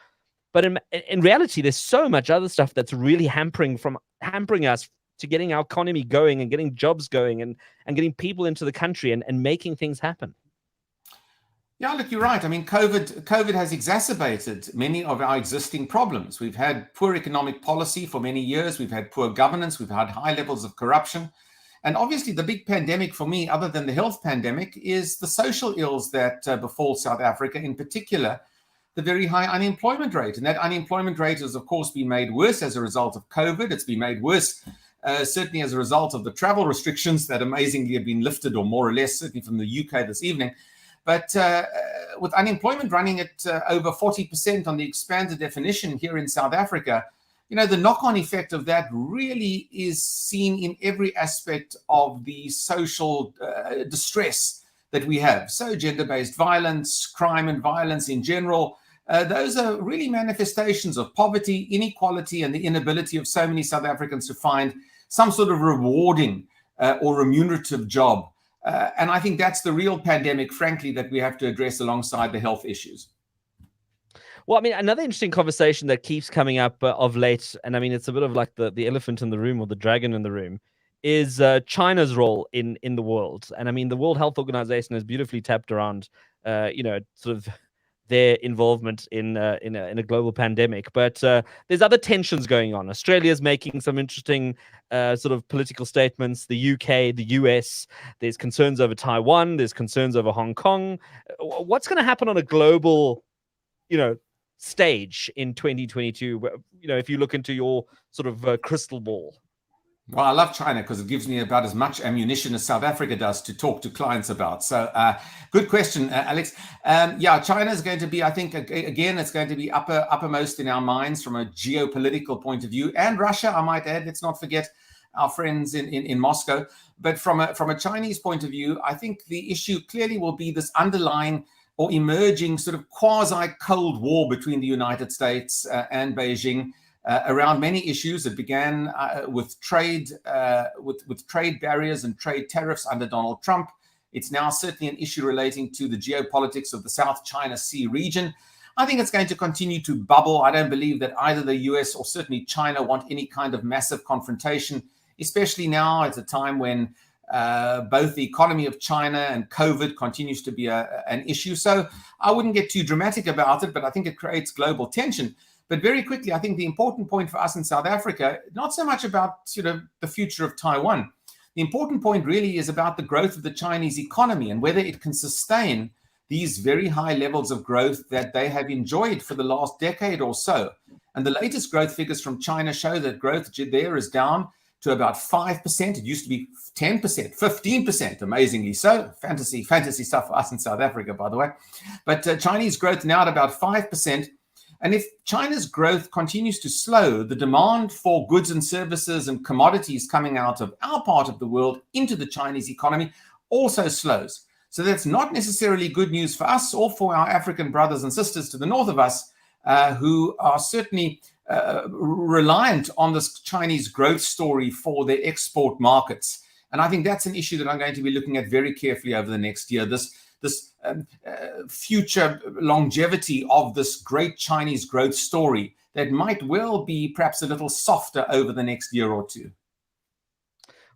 But in reality, there's so much other stuff that's really hampering us to getting our economy going and getting jobs going and getting people into the country and making things happen. Yeah, look, you're right. I mean, COVID has exacerbated many of our existing problems. We've had poor economic policy for many years. We've had poor governance. We've had high levels of corruption. And obviously, the big pandemic for me, other than the health pandemic, is the social ills that befall South Africa, in particular, the very high unemployment rate. And that unemployment rate has, of course, been made worse as a result of COVID. It's been made worse, certainly as a result of the travel restrictions that amazingly have been lifted, or more or less, certainly from the UK this evening. But with unemployment running at over 40% on the expanded definition here in South Africa, the knock-on effect of that really is seen in every aspect of the social distress that we have. So gender-based violence, crime and violence in general, those are really manifestations of poverty, inequality, and the inability of so many South Africans to find some sort of rewarding or remunerative job. And I think that's the real pandemic, frankly, that we have to address alongside the health issues. Well, I mean, another interesting conversation that keeps coming up of late, and I mean, it's a bit of like the elephant in the room or the dragon in the room, is China's role in the world. And I mean, the World Health Organization has beautifully tapped around, sort of their involvement in a global pandemic. But there's other tensions going on. Australia's making some interesting sort of political statements. The UK, the US. There's concerns over Taiwan. There's concerns over Hong Kong. What's going to happen on a global, stage in 2022? If you look into your sort of crystal ball. Well, I love China because it gives me about as much ammunition as South Africa does to talk to clients about. So good question, Alex. China is going to be, I think, again, it's going to be uppermost in our minds from a geopolitical point of view. And Russia, I might add, let's not forget our friends in Moscow. But from a Chinese point of view, I think the issue clearly will be this underlying or emerging sort of quasi-Cold War between the United States and Beijing around many issues. It began with trade barriers and trade tariffs under Donald Trump. It's now certainly an issue relating to the geopolitics of the South China Sea region. I think it's going to continue to bubble. I don't believe that either the US or certainly China want any kind of massive confrontation, especially now at a time when both the economy of China and COVID continues to be an issue. So I wouldn't get too dramatic about it, but I think it creates global tension. But very quickly, I think the important point for us in South Africa, not so much about the future of Taiwan. The important point really is about the growth of the Chinese economy and whether it can sustain these very high levels of growth that they have enjoyed for the last decade or so. And the latest growth figures from China show that growth there is down to about 5%. It used to be 10%, 15%, amazingly so. Fantasy stuff for us in South Africa, by the way. But Chinese growth now at about 5%. And if China's growth continues to slow, the demand for goods and services and commodities coming out of our part of the world into the Chinese economy also slows. So that's not necessarily good news for us or for our African brothers and sisters to the north of us, who are certainly reliant on this Chinese growth story for their export markets. And I think that's an issue that I'm going to be looking at very carefully over the next year, this future longevity of this great Chinese growth story that might well be perhaps a little softer over the next year or two.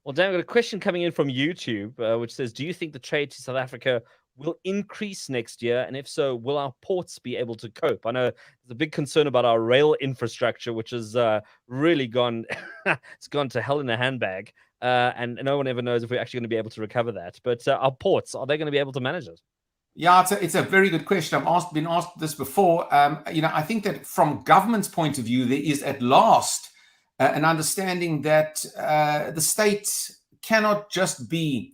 Well, Dan, I've got a question coming in from YouTube, which says, do you think the trade to South Africa will increase next year? And if so, will our ports be able to cope? I know there's a big concern about our rail infrastructure, which has really gone, it's gone to hell in a handbag. And no one ever knows if we're actually going to be able to recover that. But our ports, are they going to be able to manage it? Yeah, it's a very good question. I've been asked this before. I think that from government's point of view, there is at last an understanding that the state cannot just be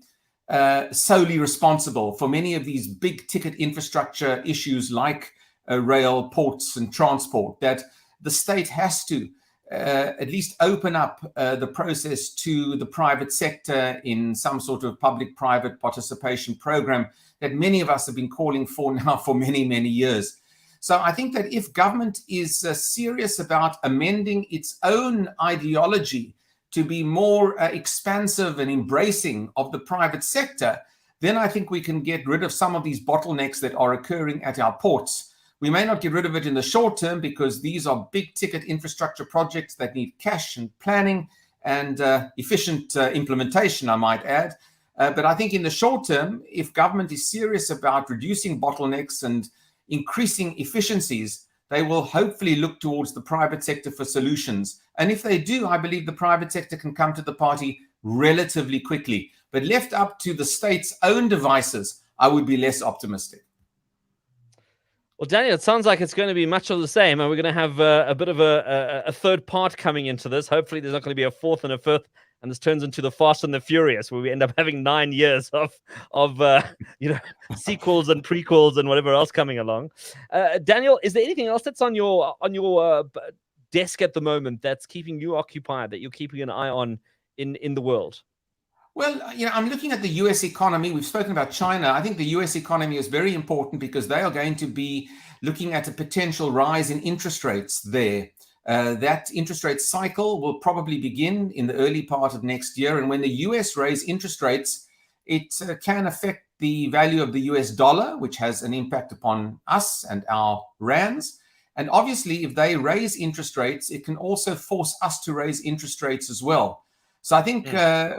solely responsible for many of these big ticket infrastructure issues like rail, ports, and transport, that the state has to at least open up the process to the private sector in some sort of public-private participation program that many of us have been calling for now for many, many years. So I think that if government is serious about amending its own ideology to be more expansive and embracing of the private sector, then I think we can get rid of some of these bottlenecks that are occurring at our ports. We may not get rid of it in the short term because these are big ticket infrastructure projects that need cash and planning and efficient implementation, I might add. But I think in the short term, if government is serious about reducing bottlenecks and increasing efficiencies, they will hopefully look towards the private sector for solutions. And if they do, I believe the private sector can come to the party relatively quickly. But left up to the state's own devices, I would be less optimistic. Well, Daniel, it sounds like it's going to be much of the same, and we're going to have a bit of a third part coming into this. Hopefully, there's not going to be a fourth and a fifth, and this turns into the Fast and the Furious, where we end up having 9 years of sequels and prequels and whatever else coming along. Daniel, is there anything else that's on your desk at the moment that's keeping you occupied, that you're keeping an eye on in the world? Well, I'm looking at the US economy. We've spoken about China. I think the US economy is very important because they are going to be looking at a potential rise in interest rates there. That interest rate cycle will probably begin in the early part of next year. And when the US raise interest rates, it can affect the value of the US dollar, which has an impact upon us and our rands. And obviously, if they raise interest rates, it can also force us to raise interest rates as well. So I think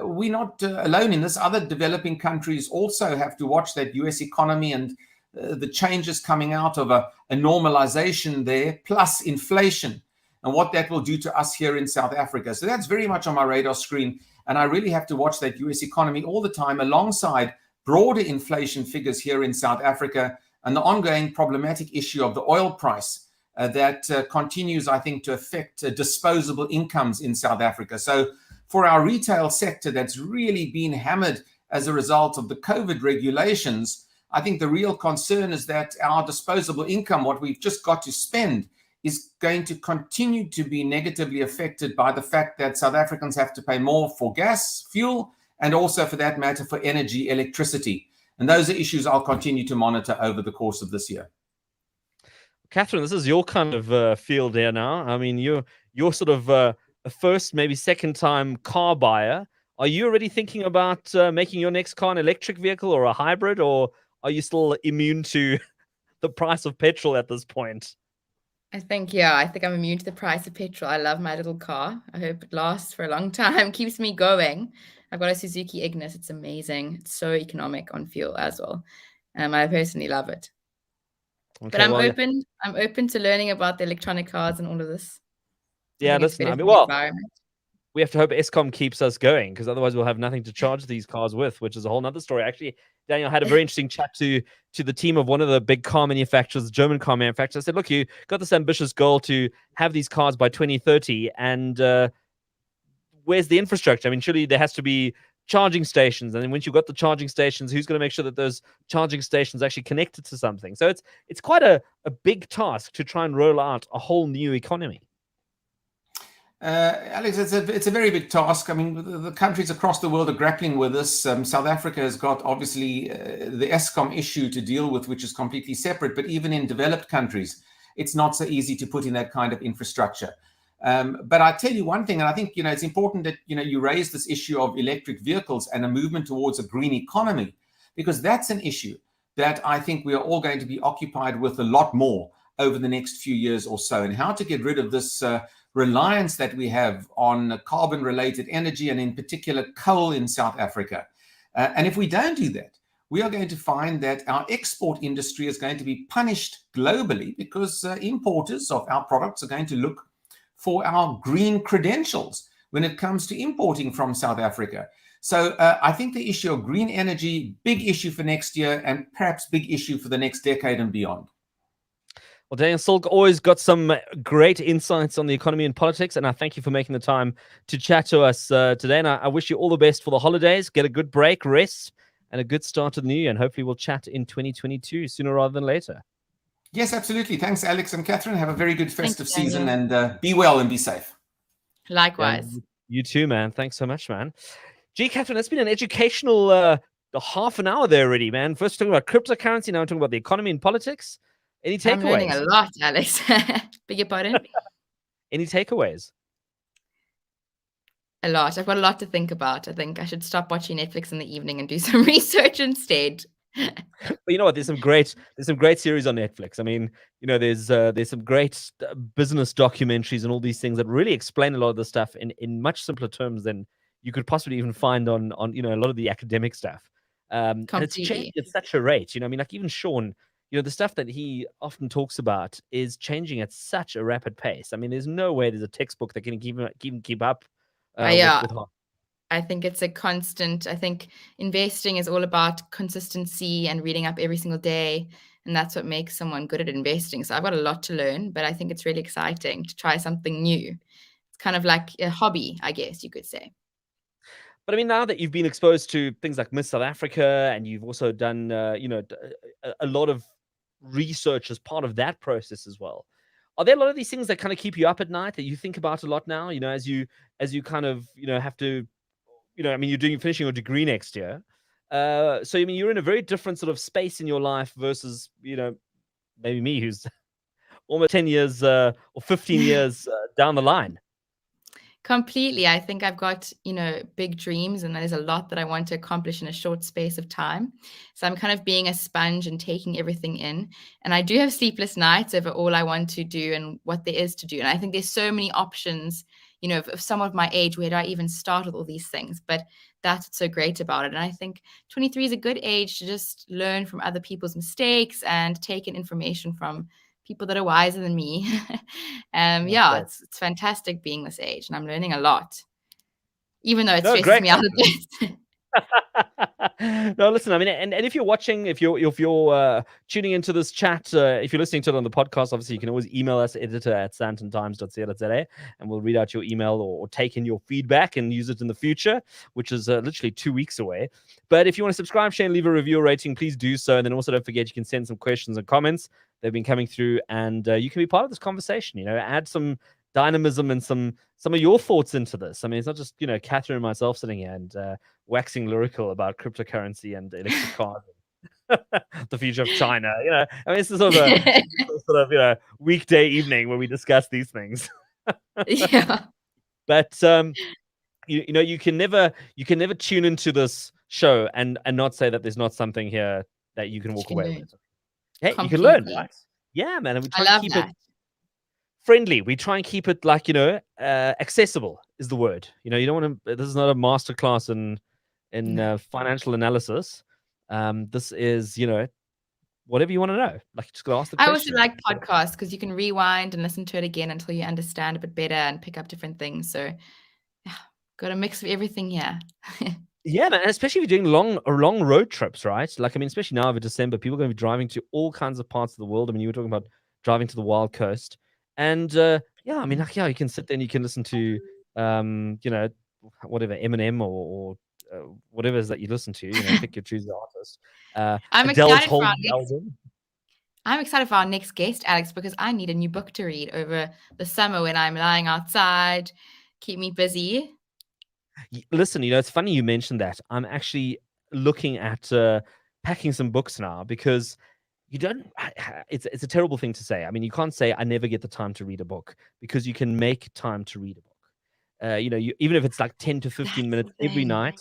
we're not alone in this. Other developing countries also have to watch that US economy and the changes coming out of a normalization there, plus inflation, and what that will do to us here in South Africa. So that's very much on my radar screen. And I really have to watch that US economy all the time alongside broader inflation figures here in South Africa and the ongoing problematic issue of the oil price that continues, I think, to affect disposable incomes in South Africa. So for our retail sector that's really been hammered as a result of the COVID regulations, I think the real concern is that our disposable income, what we've just got to spend, is going to continue to be negatively affected by the fact that South Africans have to pay more for gas, fuel, and also, for that matter, for energy, electricity. And those are issues I'll continue to monitor over the course of this year. Catherine, this is your kind of field here now. I mean, you're sort of a first, maybe second time car buyer. Are you already thinking about making your next car an electric vehicle or a hybrid, or are you still immune to the price of petrol at this point? I think I'm immune to the price of petrol. I love my little car. I hope it lasts for a long time, keeps me going. I've got a Suzuki Ignis. It's amazing. It's so economic on fuel as well. I personally love it. Okay, but I'm open to learning about the electronic cars and all of this. Yeah, listen, I mean, we have to hope Eskom keeps us going, because otherwise we'll have nothing to charge these cars with, which is a whole nother story. Actually, Daniel had a very interesting chat to the team of one of the big car manufacturers, German car manufacturers. I said, look, you got this ambitious goal to have these cars by 2030, and where's the infrastructure? I mean, surely there has to be charging stations, and then once you've got the charging stations, who's going to make sure that those charging stations are actually connected to something? So it's quite a big task to try and roll out a whole new economy. Alex, it's a very big task. I mean, the countries across the world are grappling with this. South Africa has got, obviously, the Eskom issue to deal with, which is completely separate. But even in developed countries, it's not so easy to put in that kind of infrastructure. But I tell you one thing, and I think, it's important that, you raise this issue of electric vehicles and a movement towards a green economy, because that's an issue that I think we are all going to be occupied with a lot more over the next few years or so, and how to get rid of this reliance that we have on carbon-related energy, and in particular coal in South Africa. And if we don't do that, we are going to find that our export industry is going to be punished globally, because importers of our products are going to look for our green credentials when it comes to importing from South Africa. So I think the issue of green energy, big issue for next year, and perhaps big issue for the next decade and beyond. Well, Daniel Silke always got some great insights on the economy and politics, and I thank you for making the time to chat to us today. And I wish you all the best for the holidays. Get a good break, rest, and a good start to the new year. And hopefully we'll chat in 2022 sooner rather than later. Yes, absolutely. Thanks, Alex and Catherine. Have a very good festive season, and be well and be safe. Likewise. Yeah, you too, man. Thanks so much, man. Gee, Catherine, that's been an educational half an hour there already, man. First talking about cryptocurrency, now we're talking about the economy and politics. Any takeaways? I'm learning a lot, Alex. Beg your pardon? Any takeaways? A lot. I've got a lot to think about. I think I should stop watching Netflix in the evening and do some research instead. But you know what? There's some great series on Netflix. I mean, there's some great business documentaries and all these things that really explain a lot of the stuff in much simpler terms than you could possibly even find on a lot of the academic stuff. And it's changed at such a rate. I mean, like even Sean, the stuff that he often talks about is changing at such a rapid pace. I mean, there's no way there's a textbook that can keep up. I think it's a constant. I think investing is all about consistency and reading up every single day. And that's what makes someone good at investing. So I've got a lot to learn, but I think it's really exciting to try something new. It's kind of like a hobby, I guess you could say. But I mean, now that you've been exposed to things like Miss South Africa, and you've also done, a lot of research as part of that process as well, are there a lot of these things that kind of keep you up at night that you think about a lot now? As you kind of, have to, you're finishing your degree next year. So I mean, you're in a very different sort of space in your life versus, maybe me, who's almost 10 years or 15 years down the line. Completely. I think I've got, big dreams, and there's a lot that I want to accomplish in a short space of time. So I'm kind of being a sponge and taking everything in. And I do have sleepless nights over all I want to do and what there is to do. And I think there's so many options, of someone of my age, where do I even start with all these things? But that's what's so great about it. And I think 23 is a good age to just learn from other people's mistakes and take in information from people that are wiser than me. It's fantastic being this age, and I'm learning a lot, even though it stresses me out a bit. No, listen, I mean, and if you're watching, if you're tuning into this chat, if you're listening to it on the podcast, obviously you can always email us, editor@sandtontimes.co.za, and we'll read out your email or take in your feedback and use it in the future, which is literally 2 weeks away. But if you want to subscribe, share, and leave a review or rating, please do so. And then also don't forget, you can send some questions and comments. They've been coming through, and you can be part of this conversation. Add some dynamism and some of your thoughts into this. I mean, it's not just Catherine and myself sitting here and waxing lyrical about cryptocurrency and electric cars, the future of China. I mean, it's sort of weekday evening where we discuss these things. Yeah. But you can never tune into this show and not say that there's not something here that you can walk away with. Hey, you can learn, right? Yeah, man. And we try to keep it friendly. We try and keep it like, accessible is the word. You don't want to, this is not a masterclass in financial analysis. This is, whatever you want to know. Like, just go ask the question. I also like podcasts because you can rewind and listen to it again until you understand a bit better and pick up different things. So, got a mix of everything here. Yeah, man, and especially if you're doing long road trips, right? Like, I mean, especially now over December, people are going to be driving to all kinds of parts of the world. I mean, you were talking about driving to the Wild Coast. And, I mean, you can sit there and you can listen to, whatever, Eminem or whatever it is that you listen to, pick your choose the artist. I'm excited for our next guest, Alex, because I need a new book to read over the summer when I'm lying outside. Keep me busy. Listen, it's funny you mentioned that. I'm actually looking at packing some books now because it's a terrible thing to say. I mean, you can't say I never get the time to read a book, because you can make time to read a book. Even if it's like 10 to 15 minutes every night,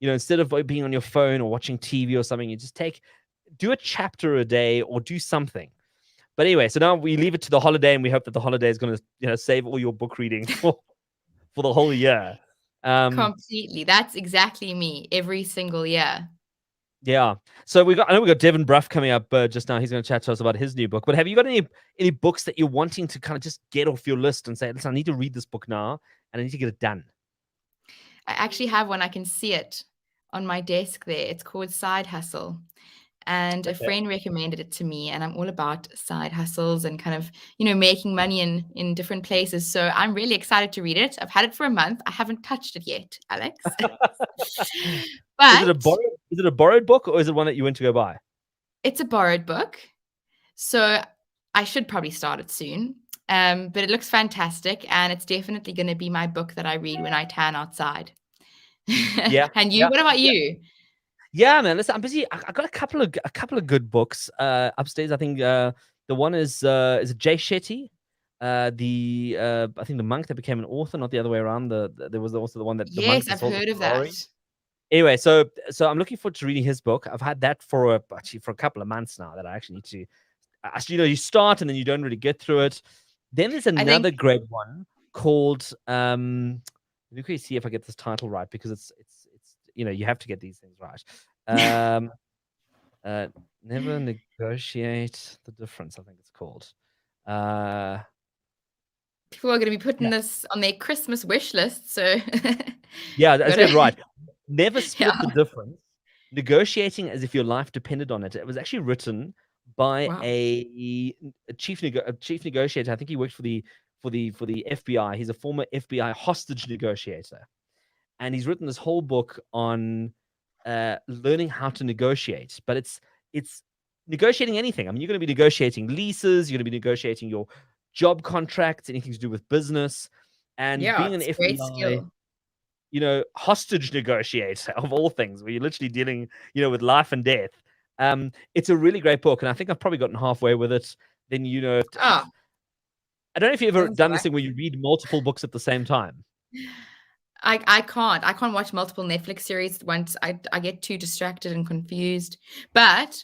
instead of being on your phone or watching TV or something, you just do a chapter a day or do something. But anyway, so now we leave it to the holiday, and we hope that the holiday is going to save all your book reading for the whole year. Completely. That's exactly me every single year. Yeah. So I know we got Devon Brough coming up just now. He's going to chat to us about his new book. But have you got any books that you're wanting to kind of just get off your list and say, listen, I need to read this book now and I need to get it done? I actually have one. I can see it on my desk there. It's called Side Hustle. And a friend recommended it to me, and I'm all about side hustles and kind of, making money in different places. So I'm really excited to read it. I've had it for a month. I haven't touched it yet, Alex. But is it a borrowed book, or is it one that you went to go buy? It's a borrowed book. So I should probably start it soon. But it looks fantastic, and it's definitely going to be my book that I read when I tan outside. Yeah. And you? What about you? Yeah, man. Listen, I'm busy. I got a couple of good books upstairs. I think the one is Jay Shetty, I think the monk that became an author, not the other way around. There was also the one that the monk. Yes, I've heard of that. Anyway, so I'm looking forward to reading his book. I've had that for a couple of months now that I actually need to. Actually, you start and then you don't really get through it. Then there's another great one called. Let me see if I get this title right, because it's you have to get these things right. Never negotiate the difference, I think it's called. People are going to be putting this on their Christmas wish list. So yeah, that's right. Never split the difference. Negotiating as if your life depended on it. It was actually written by a chief negotiator. I think he worked for the FBI. He's a former FBI hostage negotiator, and he's written this whole book on learning how to negotiate. But it's negotiating anything. I mean, you're going to be negotiating leases. You're going to be negotiating your job contracts, anything to do with business, and being an FBI. hostage negotiator of all things, where you're literally dealing, with life and death. It's a really great book, and I think I've probably gotten halfway with it. Then, Oh, I don't know if you've ever sounds done right. this thing where you read multiple books at the same time. I can't watch multiple Netflix series once. I get too distracted and confused. But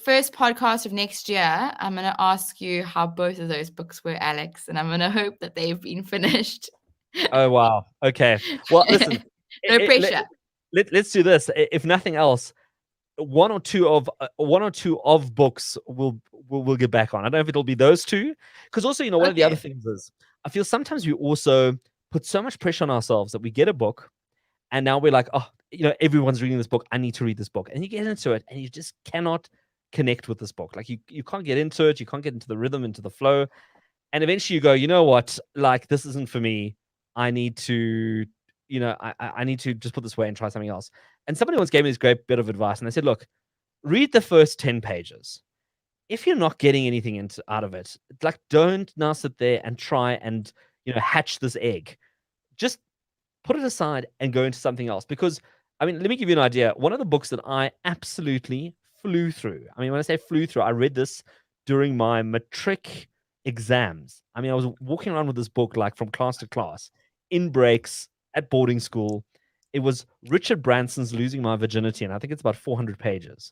first podcast of next year, I'm going to ask you how both of those books were, Alex, and I'm going to hope that they've been finished. Oh, wow. Okay. Well, listen. No pressure. Let's do this. If nothing else, one or two of books we'll get back on. I don't know if it'll be those two, because also, one of the other things is I feel sometimes we also put so much pressure on ourselves that we get a book and now we're like, oh, everyone's reading this book. I need to read this book. And you get into it and you just cannot connect with this book. Like you can't get into it. You can't get into the rhythm, into the flow. And eventually you go, you know what? Like, this isn't for me. I need to, I need to just put this away and try something else. And somebody once gave me this great bit of advice. And they said, look, read the first 10 pages. If you're not getting anything out of it, like, don't now sit there and try and, hatch this egg. Just put it aside and go into something else. Because, let me give you an idea. One of the books that I absolutely flew through. When I say flew through, I read this during my matric exams. I was walking around with this book, like, from class to class, in breaks, at boarding school. It was Richard Branson's Losing My Virginity, and I think it's about 400 pages.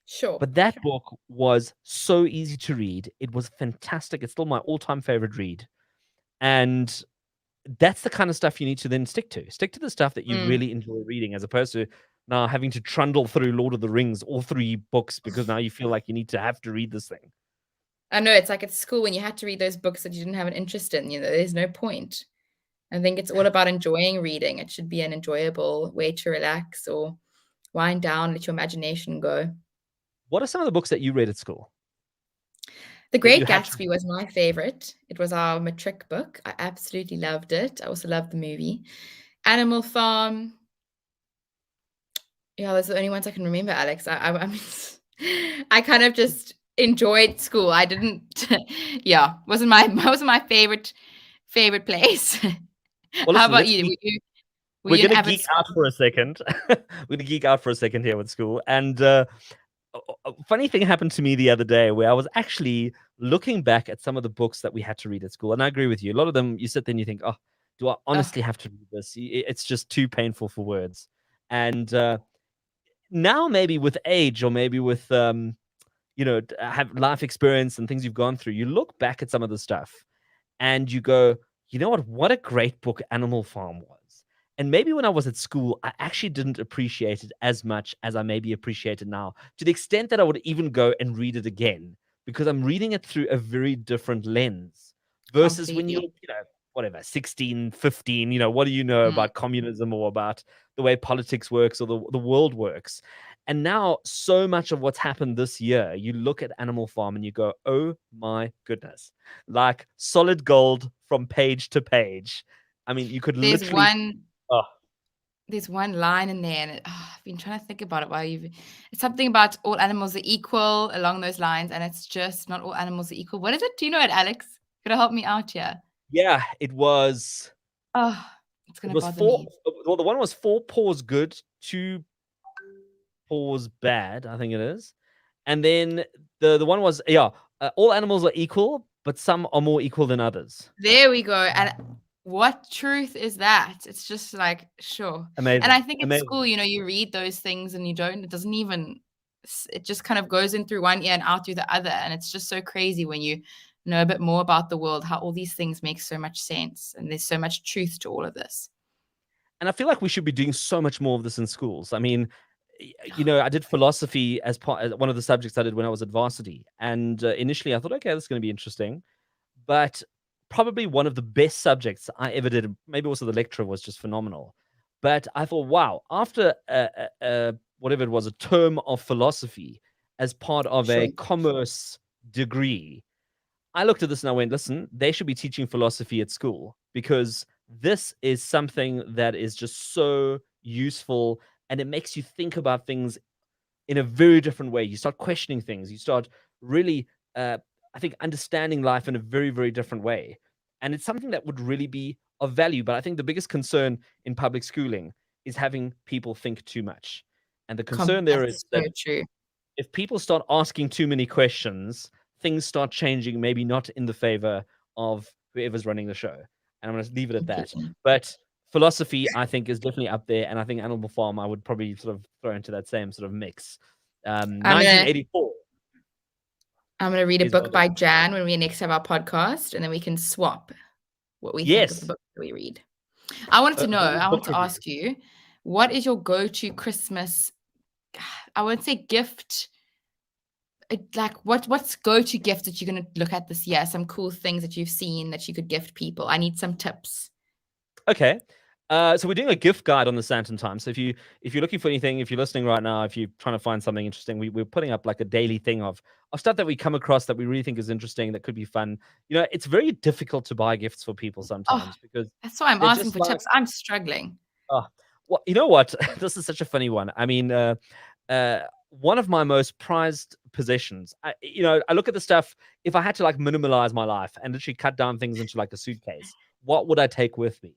Sure. But that book was so easy to read. It was fantastic. It's still my all-time favorite read. And that's the kind of stuff you need to then stick to. Stick to the stuff that you really enjoy reading, as opposed to now having to trundle through Lord of the Rings, all 3 books, because now you feel like you have to read this thing. I know, it's like at school when you had to read those books that you didn't have an interest in, there's no point. I think it's all about enjoying reading. It should be an enjoyable way to relax or wind down, let your imagination go. What are some of the books that you read at school? The Great Gatsby was my favorite. It was our matric book. I absolutely loved it. I also loved the movie. Animal Farm. Yeah, those are the only ones I can remember, Alex. I kind of just enjoyed school. I didn't. Yeah, wasn't my favorite place. Well, how about you? We're going to geek out for a second. We're going to geek out for a second here with school. And a funny thing happened to me the other day where I was actually looking back at some of the books that we had to read at school. And I agree with you. A lot of them, you sit there and you think, oh, do I honestly have to read this? It's just too painful for words. And now maybe with age, or maybe with, have life experience and things you've gone through, you look back at some of the stuff and you go, you know what a great book Animal Farm was. And maybe when I was at school, I actually didn't appreciate it as much as I maybe appreciate it now, to the extent that I would even go and read it again, because I'm reading it through a very different lens versus when you're, 16, 15, what do you know about communism or about the way politics works or the world works? And now so much of what's happened this year, you look at Animal Farm and you go, oh my goodness, like solid gold from page to page. You could There's one line in there, and I've been trying to think about it it's something about all animals are equal along those lines, and it's just not all animals are equal. What is it? Do you know it, Alex? Could you help me out here? Yeah, it was. Oh, it's going to bother me. Well, the one was 4 paws good, 2 paws bad, I think it is. And then the one was, all animals are equal, but some are more equal than others. There we go. And what truth is that? It's just like, sure. Amazing. And I think at school, you read those things and it just kind of goes in through one ear and out through the other. And it's just so crazy when you know a bit more about the world, how all these things make so much sense. And there's so much truth to all of this. And I feel like we should be doing so much more of this in schools. I did philosophy as one of the subjects I did when I was at varsity. And initially I thought, okay, this is going to be interesting. But probably one of the best subjects I ever did, maybe also the lecturer was just phenomenal. But I thought, wow, after whatever it was, a term of philosophy as part of a commerce degree, I looked at this and I went, listen, they should be teaching philosophy at school, because this is something that is just so useful, and it makes you think about things in a very different way. You start questioning things. You start really, I think, understanding life in a very, very different way. And it's something that would really be of value. But I think the biggest concern in public schooling is having people think too much. And the concern there is that true. If people start asking too many questions, things start changing, maybe not in the favor of whoever's running the show. And I'm going to leave it at that. But philosophy, I think, is definitely up there. And I think Animal Farm, I would probably sort of throw into that same sort of mix. 1984. I'm going to read a book by Jan when we next have our podcast, and then we can swap what we think of the book that we read. I wanted to know, I want to ask you, what is your go-to Christmas, I won't say gift, like what's go-to gift that you're going to look at this year? Some cool things that you've seen that you could gift people. I need some tips. Okay. So we're doing a gift guide on the Sandton Times. So if you're looking for anything, if you're listening right now, if you're trying to find something interesting, we're putting up like a daily thing of stuff that we come across that we really think is interesting, that could be fun. It's very difficult to buy gifts for people sometimes because that's why I'm asking for tips. I'm struggling. Well, you know what? This is such a funny one. I mean, one of my most prized possessions. I look at the stuff. If I had to like minimalize my life and literally cut down things into like a suitcase, what would I take with me?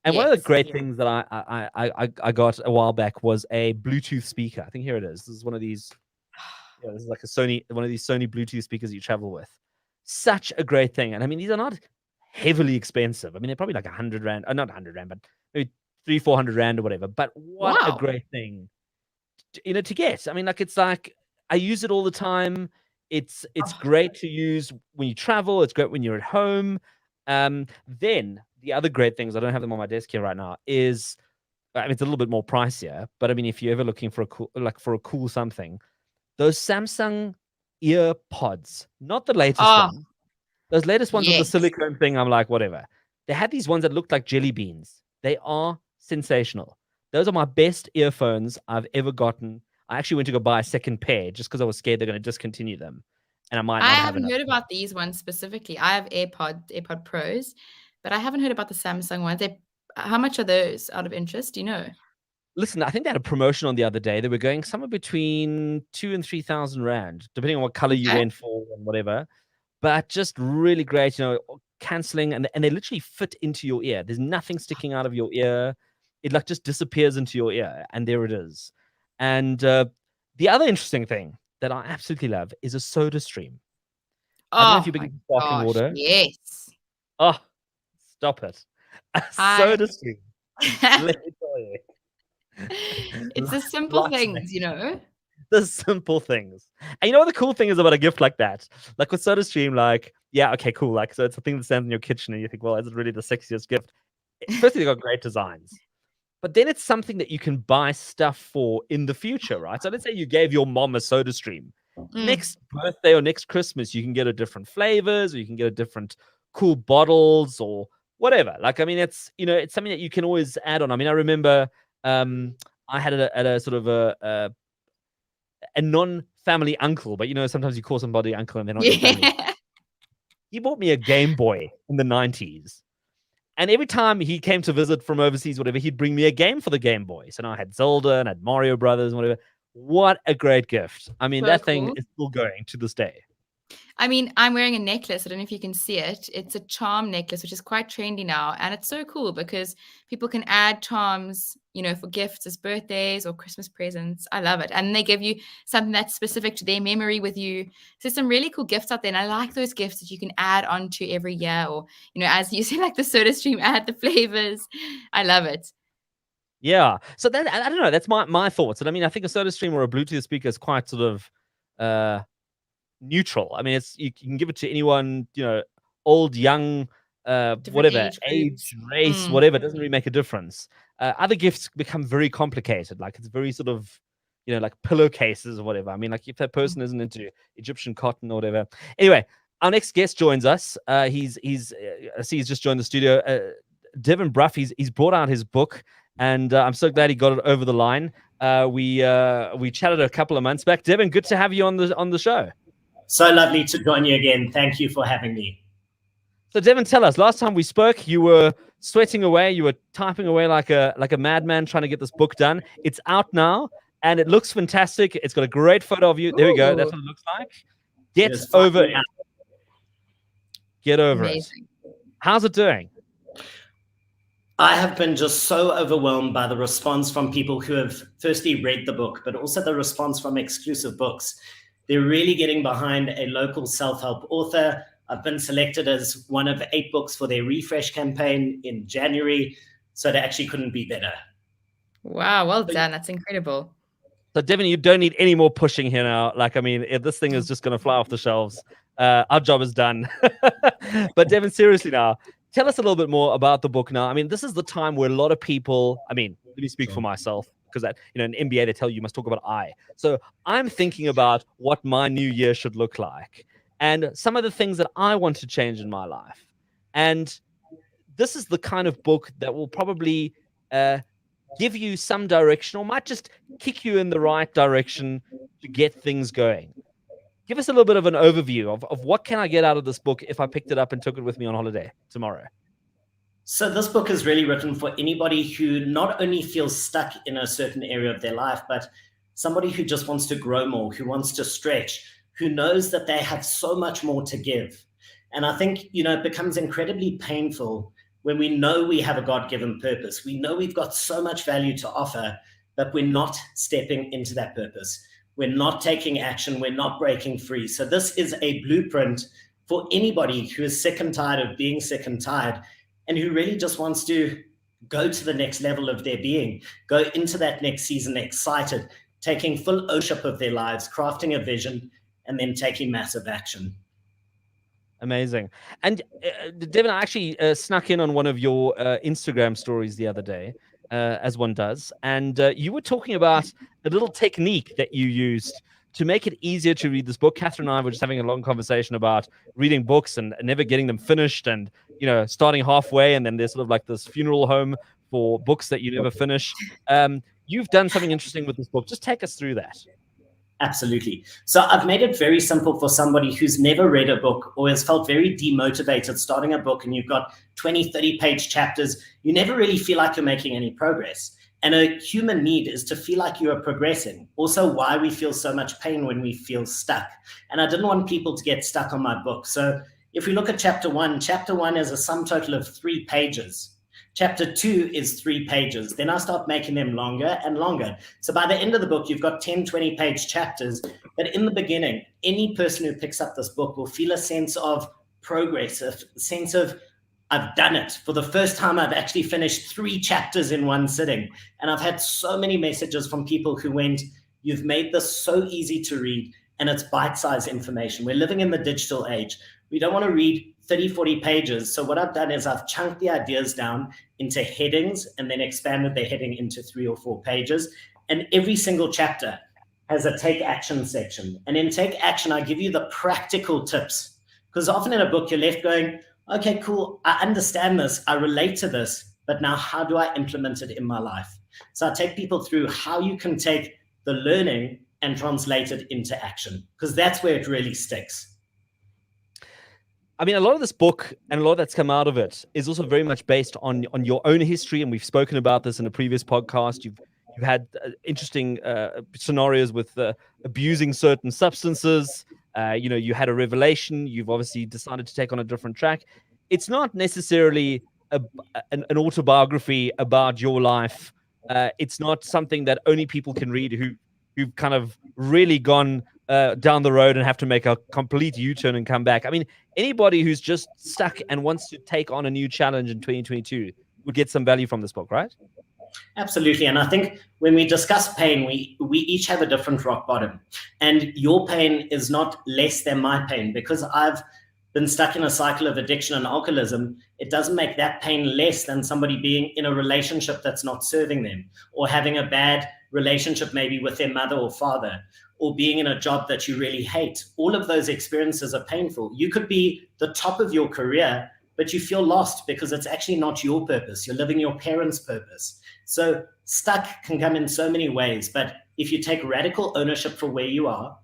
And one of the great things that I got a while back was a Bluetooth speaker. I think here it is. This is one of these. This is like one of these Sony Bluetooth speakers you travel with. Such a great thing. And I mean, these are not heavily expensive. I mean, they're probably like 100 Rand, not 100 Rand, but maybe 300-400 Rand or whatever. But what a great thing, to get. I mean, like, it's like I use it all the time. It's great to use when you travel. It's great when you're at home. Then the other great things, I don't have them on my desk here right now, is, I mean, it's a little bit more pricier, but I mean, if you're ever looking for a cool something, those Samsung ear pods, not the latest ones. Those latest ones with the silicone thing, I'm like, whatever. They had these ones that looked like jelly beans. They are sensational. Those are my best earphones I've ever gotten. I actually went to go buy a second pair just because I was scared they're going to discontinue them. And I haven't heard about these ones specifically. I have AirPod Pros, but I haven't heard about the Samsung ones. How much are those, out of interest? Do you know? Listen, I think they had a promotion on the other day. They were going somewhere between 2,000 and 3,000 Rand, depending on what color you went for and whatever. But just really great, canceling, and they literally fit into your ear. There's nothing sticking out of your ear. It like just disappears into your ear, and there it is. And the other interesting thing that I absolutely love is a soda stream. I don't know if you're big into sparkling water. Yes. Oh, stop it. A soda stream. Let me tell you. It's the simple things, The simple things. And you know what the cool thing is about a gift like that? Like with Soda Stream, like, yeah, okay, cool. Like, so it's a thing that stands in your kitchen and you think, well, is it really the sexiest gift? Firstly, they've got great designs. But then it's something that you can buy stuff for in the future, right? So let's say you gave your mom a Soda Stream. Next birthday or next Christmas, you can get a different flavors, or you can get a different cool bottles or whatever. Like, I mean, it's something that you can always add on. I mean, I remember I had at a sort of a non-family uncle, but sometimes you call somebody uncle and they're not your family. He bought me a Game Boy in the 90s. And every time he came to visit from overseas, whatever, he'd bring me a game for the Game Boy. So now I had Zelda and I had Mario Brothers and whatever. What a great gift. I mean, that thing is still going to this day. I mean, I'm wearing a necklace. I don't know if you can see it. It's a charm necklace, which is quite trendy now. And it's so cool because people can add charms, for gifts as birthdays or Christmas presents. I love it. And they give you something that's specific to their memory with you. So there's some really cool gifts out there. And I like those gifts that you can add on to every year. Or, as you say, like the Soda Stream, add the flavors. I love it. Yeah. So that, I don't know. That's my thoughts. And I mean, I think a Soda Stream or a Bluetooth speaker is quite sort of neutral. I mean, you can give it to anyone, old, young, whatever, age, race, whatever. It doesn't really make a difference. Other gifts become very complicated. Like, it's very sort of, like pillowcases or whatever. I mean, like, if that person isn't into Egyptian cotton or whatever. Anyway, our next guest joins us. I see he's just joined the studio. Devon Brough. He's brought out his book, and I'm so glad he got it over the line. We chatted a couple of months back. Devon, good to have you on the show. So lovely to join you again. Thank you for having me. So Devon, tell us, last time we spoke, you were sweating away. You were typing away like a madman trying to get this book done. It's out now, and it looks fantastic. It's got a great photo of you. There we go. That's what it looks like. Get over it. Get over it. How's it doing? I have been just so overwhelmed by the response from people who have firstly read the book, but also the response from exclusive books. They're really getting behind a local self-help author. I've been selected as one of 8 books for their refresh campaign in January. So it actually couldn't be better. Wow, well done. That's incredible. So Devon, you don't need any more pushing here now. Like, I mean, this thing is just going to fly off the shelves. Our job is done. But Devon, seriously now, tell us a little bit more about the book now. I mean, this is the time where a lot of people, I mean, let me speak for myself, because that, you know, in MBA, they tell you must talk about I. So I'm thinking about what my new year should look like and some of the things that I want to change in my life. And this is the kind of book that will probably give you some direction, or might just kick you in the right direction to get things going. Give us a little bit of an overview of what can I get out of this book if I picked it up and took it with me on holiday tomorrow. So this book is really written for anybody who not only feels stuck in a certain area of their life, but somebody who just wants to grow more, who wants to stretch, who knows that they have so much more to give. And I think, you know, it becomes incredibly painful when we know we have a God-given purpose. We know we've got so much value to offer, but we're not stepping into that purpose. We're not taking action. We're not breaking free. So this is a blueprint for anybody who is sick and tired of being sick and tired, and who really just wants to go to the next level of their being, go into that next season excited, taking full ownership of their lives, crafting a vision, and then taking massive action. Amazing. And Devon, I actually snuck in on one of your Instagram stories the other day, as one does. And you were talking about a little technique that you used to make it easier to read this book. Catherine and I were just having a long conversation about reading books and never getting them finished, and, you know, starting halfway, and then there's sort of like this funeral home for books that you never finish. You've done something interesting with this book. Just take us through that. Absolutely. So I've made it very simple for somebody who's never read a book or has felt very demotivated starting a book, and you've got 20, 30-page chapters. You never really feel like you're making any progress. And a human need is to feel like you are progressing. Also, why we feel so much pain when we feel stuck. And I didn't want people to get stuck on my book. So if we look at chapter 1 is a sum total of 3 pages. Chapter 2 is 3 pages. Then I start making them longer and longer. So by the end of the book, you've got 10, 20-page chapters. But in the beginning, any person who picks up this book will feel a sense of progress, a sense of, I've done it. For the first time, I've actually finished 3 chapters in one sitting. And I've had so many messages from people who went, you've made this so easy to read, and it's bite-sized information. We're living in the digital age. We don't want to read 30, 40 pages. So what I've done is I've chunked the ideas down into headings and then expanded the heading into 3 or 4 pages. And every single chapter has a take action section. And in take action, I give you the practical tips. Because often in a book, you're left going, okay, cool, I understand this, I relate to this, but now how do I implement it in my life? So I take people through how you can take the learning and translate it into action, because that's where it really sticks. I mean, a lot of this book and a lot that's come out of it is also very much based on your own history, and we've spoken about this in a previous podcast. You've had interesting scenarios with abusing certain substances. You had a revelation. You've obviously decided to take on a different track. It's not necessarily an autobiography about your life. It's not something that only people can read who've kind of really gone down the road and have to make a complete U-turn and come back. I mean, anybody who's just stuck and wants to take on a new challenge in 2022 would get some value from this book, right? Absolutely. And I think when we discuss pain, we each have a different rock bottom. And your pain is not less than my pain. Because I've been stuck in a cycle of addiction and alcoholism, it doesn't make that pain less than somebody being in a relationship that's not serving them, or having a bad relationship maybe with their mother or father, or being in a job that you really hate. All of those experiences are painful. You could be the top of your career, but you feel lost because it's actually not your purpose. You're living your parents' purpose. So stuck can come in so many ways, but if you take radical ownership for where you are,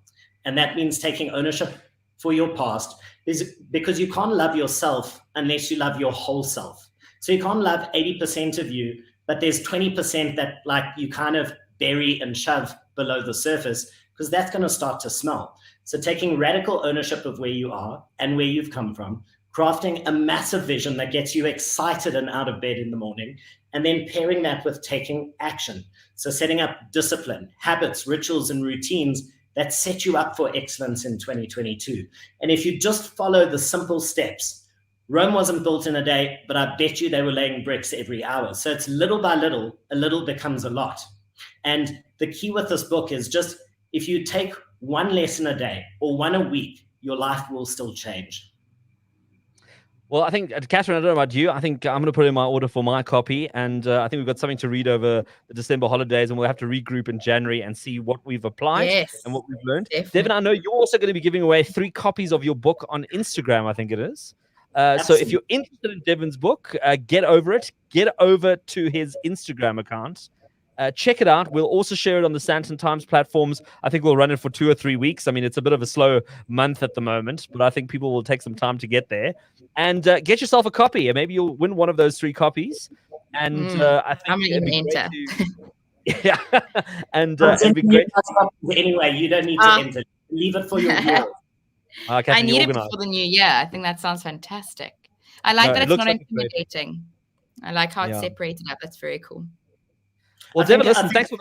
and that means taking ownership for your past, is because you can't love yourself unless you love your whole self. So you can't love 80% of you, but there's 20% that like you kind of bury and shove below the surface, because that's going to start to smell. So taking radical ownership of where you are and where you've come from, crafting a massive vision that gets you excited and out of bed in the morning, and then pairing that with taking action. So setting up discipline, habits, rituals, and routines that set you up for excellence in 2022. And if you just follow the simple steps, Rome wasn't built in a day, but I bet you they were laying bricks every hour. So it's little by little, a little becomes a lot. And the key with this book is just, if you take one lesson a day or one a week, your life will still change. Well, I think, Catherine, I don't know about you. I think I'm going to put in my order for my copy. And I think we've got something to read over the December holidays, and we'll have to regroup in January and see what we've applied and what we've learned. Definitely. Devon, I know you're also going to be giving away 3 copies of your book on Instagram, I think it is. So if you're interested in Devon's book, get over it. Get over to his Instagram account. Check it out. We'll also share it on the Sandton Times platforms. I think we'll run it for 2 or 3 weeks. I mean, it's a bit of a slow month at the moment, but I think people will take some time to get there. And get yourself a copy, and maybe you'll win one of those 3 copies. And I think I'm going to enter. Yeah, and it'd be great. Anyway, you don't need to enter. Leave it for your viewers. I need it before the new year. I think that sounds fantastic. I like that it's not intimidating. I like how it's separated up. That's very cool. Well, Devon, listen, thanks for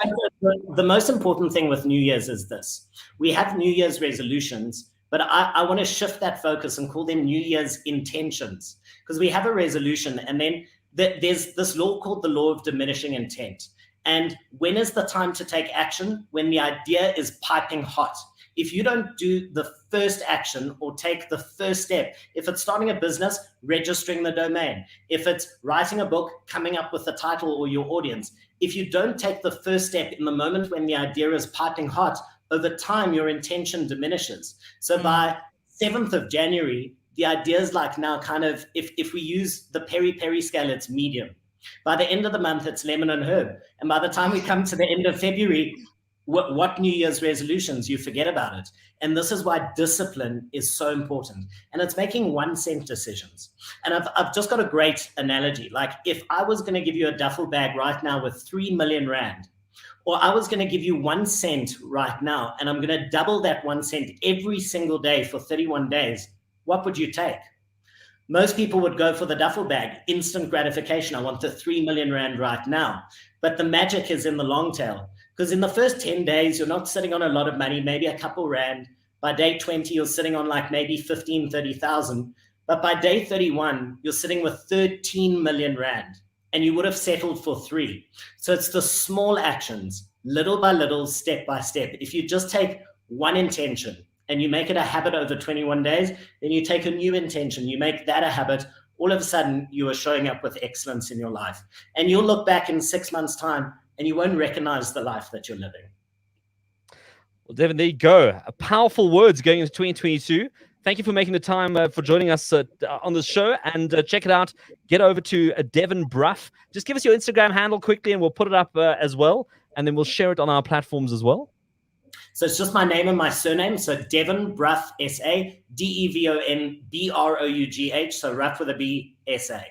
the most important thing with New Year's is this. We have New Year's resolutions, but I want to shift that focus and call them New Year's intentions, because we have a resolution, and then there's this law called the Law of Diminishing Intent. And when is the time to take action? When the idea is piping hot. If you don't do the first action or take the first step, if it's starting a business, registering the domain, if it's writing a book, coming up with a title or your audience, if you don't take the first step in the moment when the idea is piping hot, over time, your intention diminishes. So by 7th of January, the idea is like now kind of, if we use the peri-peri scale, it's medium. By the end of the month, it's lemon and herb. And by the time we come to the end of February, what New Year's resolutions, you forget about it. And this is why discipline is so important. And it's making 1 cent decisions. And I've just got a great analogy. Like, if I was going to give you a duffel bag right now with 3 million rand, or I was going to give you 1 cent right now, and I'm going to double that 1 cent every single day for 31 days, what would you take? Most people would go for the duffel bag, instant gratification. I want the 3 million rand right now. But the magic is in the long tail. Because in the first 10 days, you're not sitting on a lot of money, maybe a couple rand. By day 20, you're sitting on like maybe 15, 30,000. But by day 31, you're sitting with 13 million rand, and you would have settled for 3. So it's the small actions, little by little, step by step. If you just take one intention and you make it a habit over 21 days, then you take a new intention, you make that a habit, all of a sudden you are showing up with excellence in your life. And you'll look back in 6 months' time and you won't recognize the life that you're living. Well, Devon, there you go. Powerful words going into 2022. Thank you for making the time for joining us on the show. And check it out. Get over to Devon Brough. Just give us your Instagram handle quickly, and we'll put it up as well. And then we'll share it on our platforms as well. So it's just my name and my surname. So Devon Brough, S-A, Devon Brough. So Rough with a B, S-A.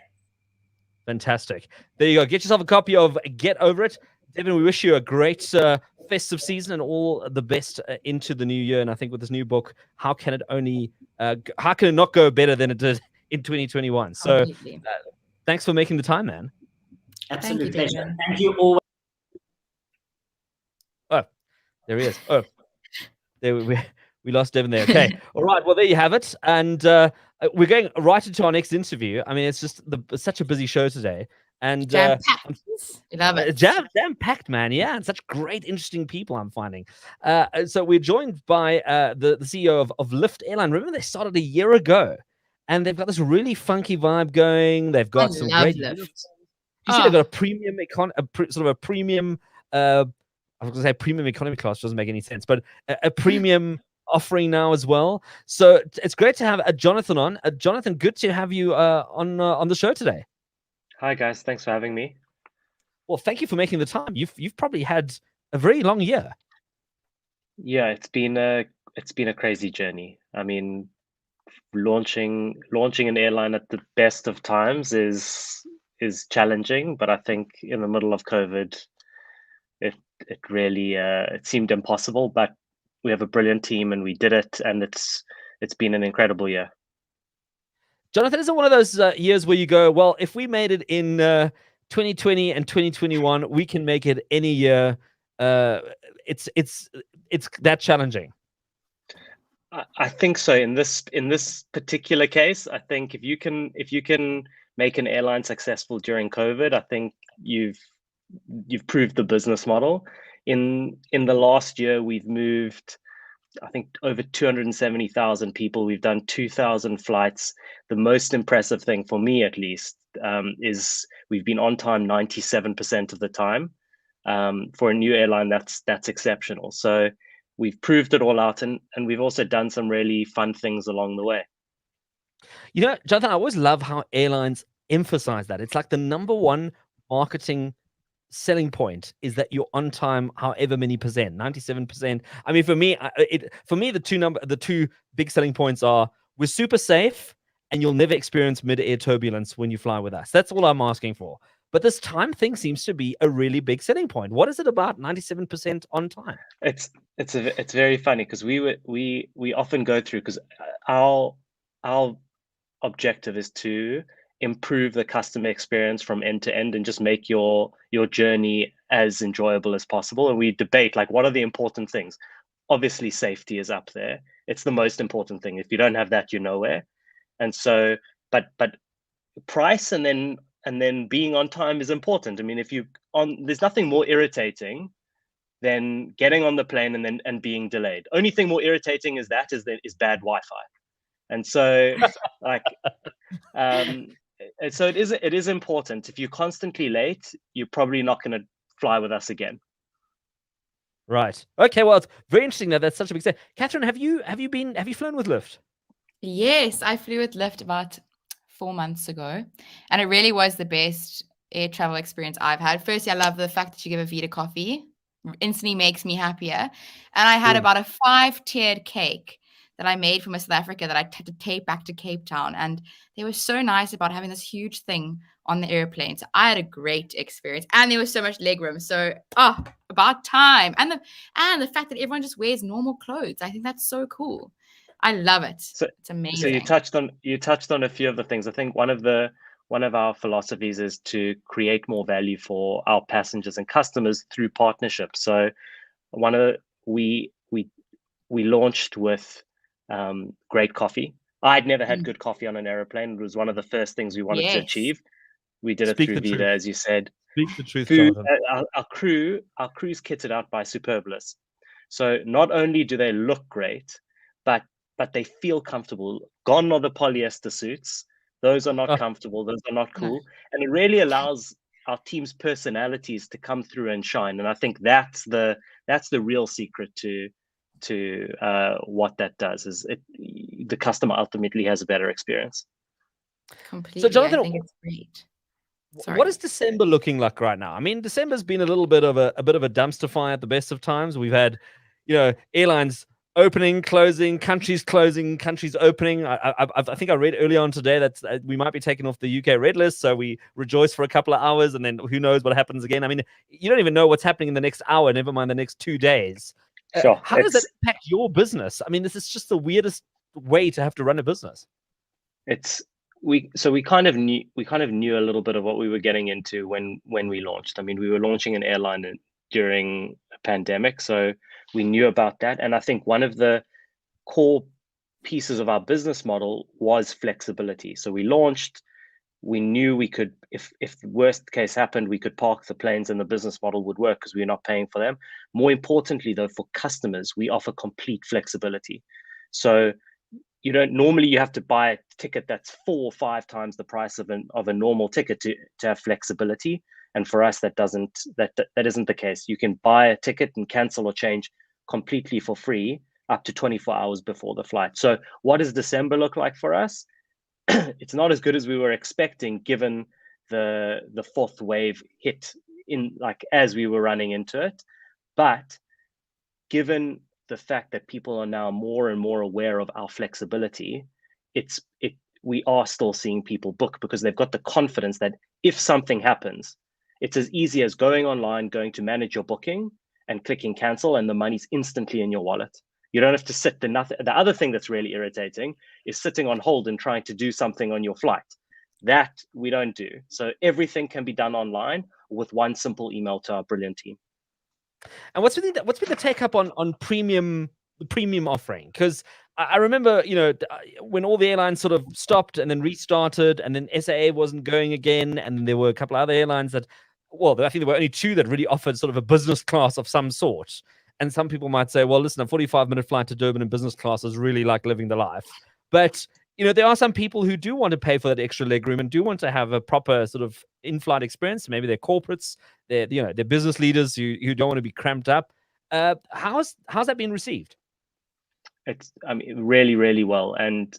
Fantastic. There you go. Get yourself a copy of Get Over It. Devon, we wish you a great festive season and all the best into the new year. And I think with this new book, how can it not go better than it did in 2021? So thanks for making the time, man. Absolute pleasure. Thank you all. Oh, there he is. Oh, there we lost Devon there. Okay. All right. Well, there you have it. And we're going right into our next interview. I mean, it's just such a busy show today. And jam-packed. Love it. Jam-packed, man. Yeah, and such great, interesting people I'm finding. So we're joined by the CEO of Lift Airline. Remember, they started a year ago, and they've got this really funky vibe going. They've got some great Lift. You see, they've got a premium sort of a premium. I was going to say premium economy class, doesn't make any sense, but a premium offering now as well. So it's great to have Jonathan on. Jonathan, good to have you on the show today. Hi guys, thanks for having me. Well, thank you for making the time. You've probably had a very long year. Yeah, it's been a crazy journey. I mean, launching an airline at the best of times is challenging, but I think in the middle of COVID, it really it seemed impossible. But we have a brilliant team, and we did it, and it's been an incredible year. Jonathan, is it one of those years where you go, well, if we made it in 2020 and 2021, we can make it any year? It's that challenging. I think so. In this particular case, I think if you can make an airline successful during COVID, I think you've proved the business model. In the last year, we've moved, I think, over 270,000 people. We've done 2,000 flights. The most impressive thing for me, at least, is we've been on time 97% of the time. For a new airline, that's exceptional. So we've proved it all out, and we've also done some really fun things along the way. You know, Jonathan, I always love how airlines emphasize that. It's like the number one marketing selling point is that you're on time, however many percent, 97%. I mean, for me, the two big selling points are we're super safe and you'll never experience mid-air turbulence when you fly with us. That's all I'm asking for. But this time thing seems to be a really big selling point. What is it about 97% on time? It's very funny because we often go through, because our objective is to improve the customer experience from end to end and just make your journey as enjoyable as possible. And we debate, like, what are the important things? Obviously, safety is up there. It's the most important thing. If you don't have that, you're nowhere. And so, but price and then being on time is important. I mean, there's nothing more irritating than getting on the plane and being delayed. Only thing more irritating is bad Wi-Fi. And so, so it is important. If you're constantly late, you're probably not going to fly with us again. Right. Okay. Well, it's very interesting that that's such a big step. Catherine, have you flown with Lyft? Yes, I flew with Lyft about 4 months ago, and it really was the best air travel experience I've had. Firstly, I love the fact that you give a Vita coffee. Instantly makes me happier. And I had about a 5-tiered cake that I made from South Africa that I had to take back to Cape Town. And they were so nice about having this huge thing on the airplane. So I had a great experience, and there was so much legroom. So, about time. And the fact that everyone just wears normal clothes. I think that's so cool. I love it. So it's amazing. So you touched on a few of the things. I think one of our philosophies is to create more value for our passengers and customers through partnership. So we launched with great coffee. I'd never had good coffee on an airplane. It was one of the first things we wanted to achieve. We did it through Vita, as you said. Speak the truth, Jonathan. Our crew's kitted out by Superblis. So not only do they look great, but they feel comfortable. Gone are the polyester suits. Those are not comfortable. Those are not cool. And it really allows our team's personalities to come through and shine. And I think that's the real secret to what that does, is the customer ultimately has a better experience. Completely. So, Jonathan, I think it's great. Sorry. What is December looking like right now? I mean, December's been a little bit of a dumpster fire at the best of times. We've had, airlines opening, closing, countries opening. I think I read earlier on today that we might be taken off the UK red list, so we rejoice for a couple of hours, and then who knows what happens again. I mean, you don't even know what's happening in the next hour, never mind the next 2 days. Sure. How does that impact your business? I mean, this is just the weirdest way to have to run a business. We kind of knew a little bit of what we were getting into when we launched. I mean, we were launching an airline during a pandemic, so we knew about that. And I think one of the core pieces of our business model was flexibility. So we launched, we knew we could, if the worst case happened, we could park the planes and the business model would work because we were not paying for them. More importantly, though, for customers, we offer complete flexibility. So you have to buy a ticket that's 4 or 5 times the price of a normal ticket to have flexibility. And for us, that isn't the case. You can buy a ticket and cancel or change completely for free up to 24 hours before the flight. So what does December look like for us? It's not as good as we were expecting, given the fourth wave hit as we were running into it. But given the fact that people are now more and more aware of our flexibility, we are still seeing people book because they've got the confidence that if something happens, it's as easy as going online, going to manage your booking and clicking cancel, and the money's instantly in your wallet. You don't have to sit. The other thing that's really irritating is sitting on hold and trying to do something on your flight. That we don't do. So everything can be done online with one simple email to our brilliant team. And what's been the take up on the premium offering? Because I remember, when all the airlines sort of stopped and then restarted, and then SAA wasn't going again, and then there were a couple of other airlines that, well, I think there were only two that really offered sort of a business class of some sort. And some people might say, well, listen, a 45-minute flight to Durban in business class is really like living the life. But there are some people who do want to pay for that extra legroom and do want to have a proper sort of in-flight experience. Maybe they're corporates, they're business leaders who don't want to be cramped up. How's that been received? It's really, really well, and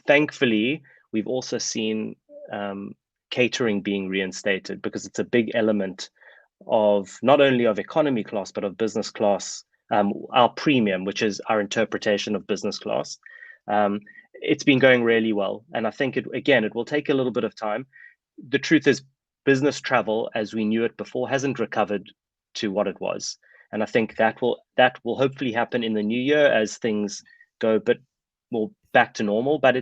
thankfully we've also seen catering being reinstated, because it's a big element of not only of economy class but of business class. Our premium, which is our interpretation of business class, it's been going really well, and I think it will take a little bit of time. The truth is, business travel as we knew it before hasn't recovered to what it was. And I think that will hopefully happen in the new year as things go a bit more back to normal. But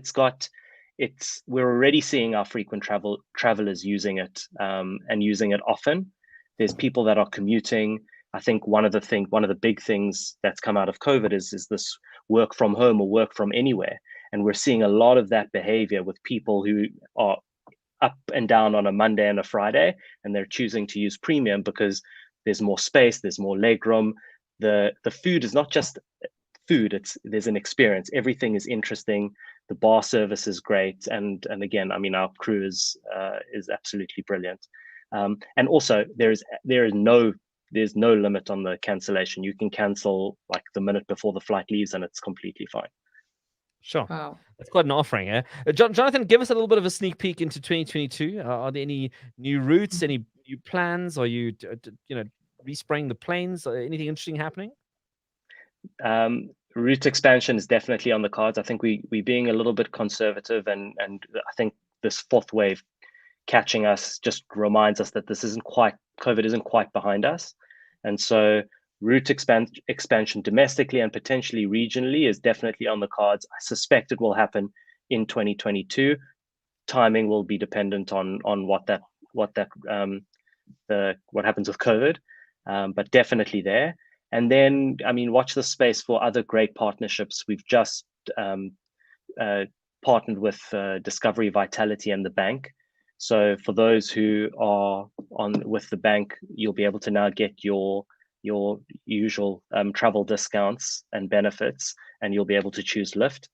we're already seeing our frequent travelers using it, and using it often. There's people that are commuting. I think one of the big things that's come out of COVID is this work from home or work from anywhere. And we're seeing a lot of that behavior with people who are up and down on a Monday and a Friday, and they're choosing to use premium because there's more space, there's more legroom. The food is not just food; there's an experience. Everything is interesting. The bar service is great, and again, our crew is absolutely brilliant. And also, there's no limit on the cancellation. You can cancel like the minute before the flight leaves, and it's completely fine. Sure. Wow. That's quite an offering, eh? Jonathan, give us a little bit of a sneak peek into 2022. Are there any new routes, any new plans? Are you, respraying the planes? Anything interesting happening? Route expansion is definitely on the cards. I think we're being a little bit conservative, and I think this fourth wave catching us just reminds us that COVID isn't quite behind us. And so route expansion domestically and potentially regionally is definitely on the cards. I suspect it will happen in 2022. Timing will be dependent on what happens with COVID, but definitely there. And then, watch the space for other great partnerships. We've just partnered with Discovery Vitality and the bank. So for those who are with the bank, you'll be able to now get your usual travel discounts and benefits, and you'll be able to choose Lyft,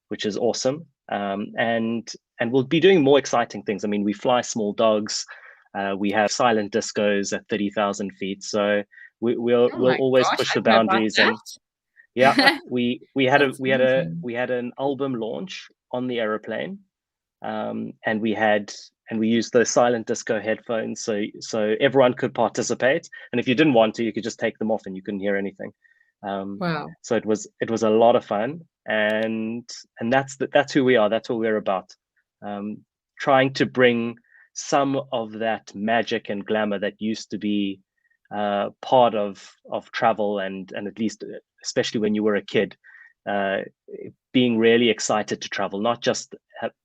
which is awesome. And we'll be doing more exciting things. We fly small dogs. We have silent discos at 30,000 feet. So we'll always push the boundaries. And yeah, we had an album launch on the aeroplane, and we used those silent disco headphones, so everyone could participate. And if you didn't want to, you could just take them off and you couldn't hear anything. Wow! So it was a lot of fun, and that's who we are. That's what we're about. Trying to bring some of that magic and glamour that used to be part of travel, and at least, especially when you were a kid, being really excited to travel, not just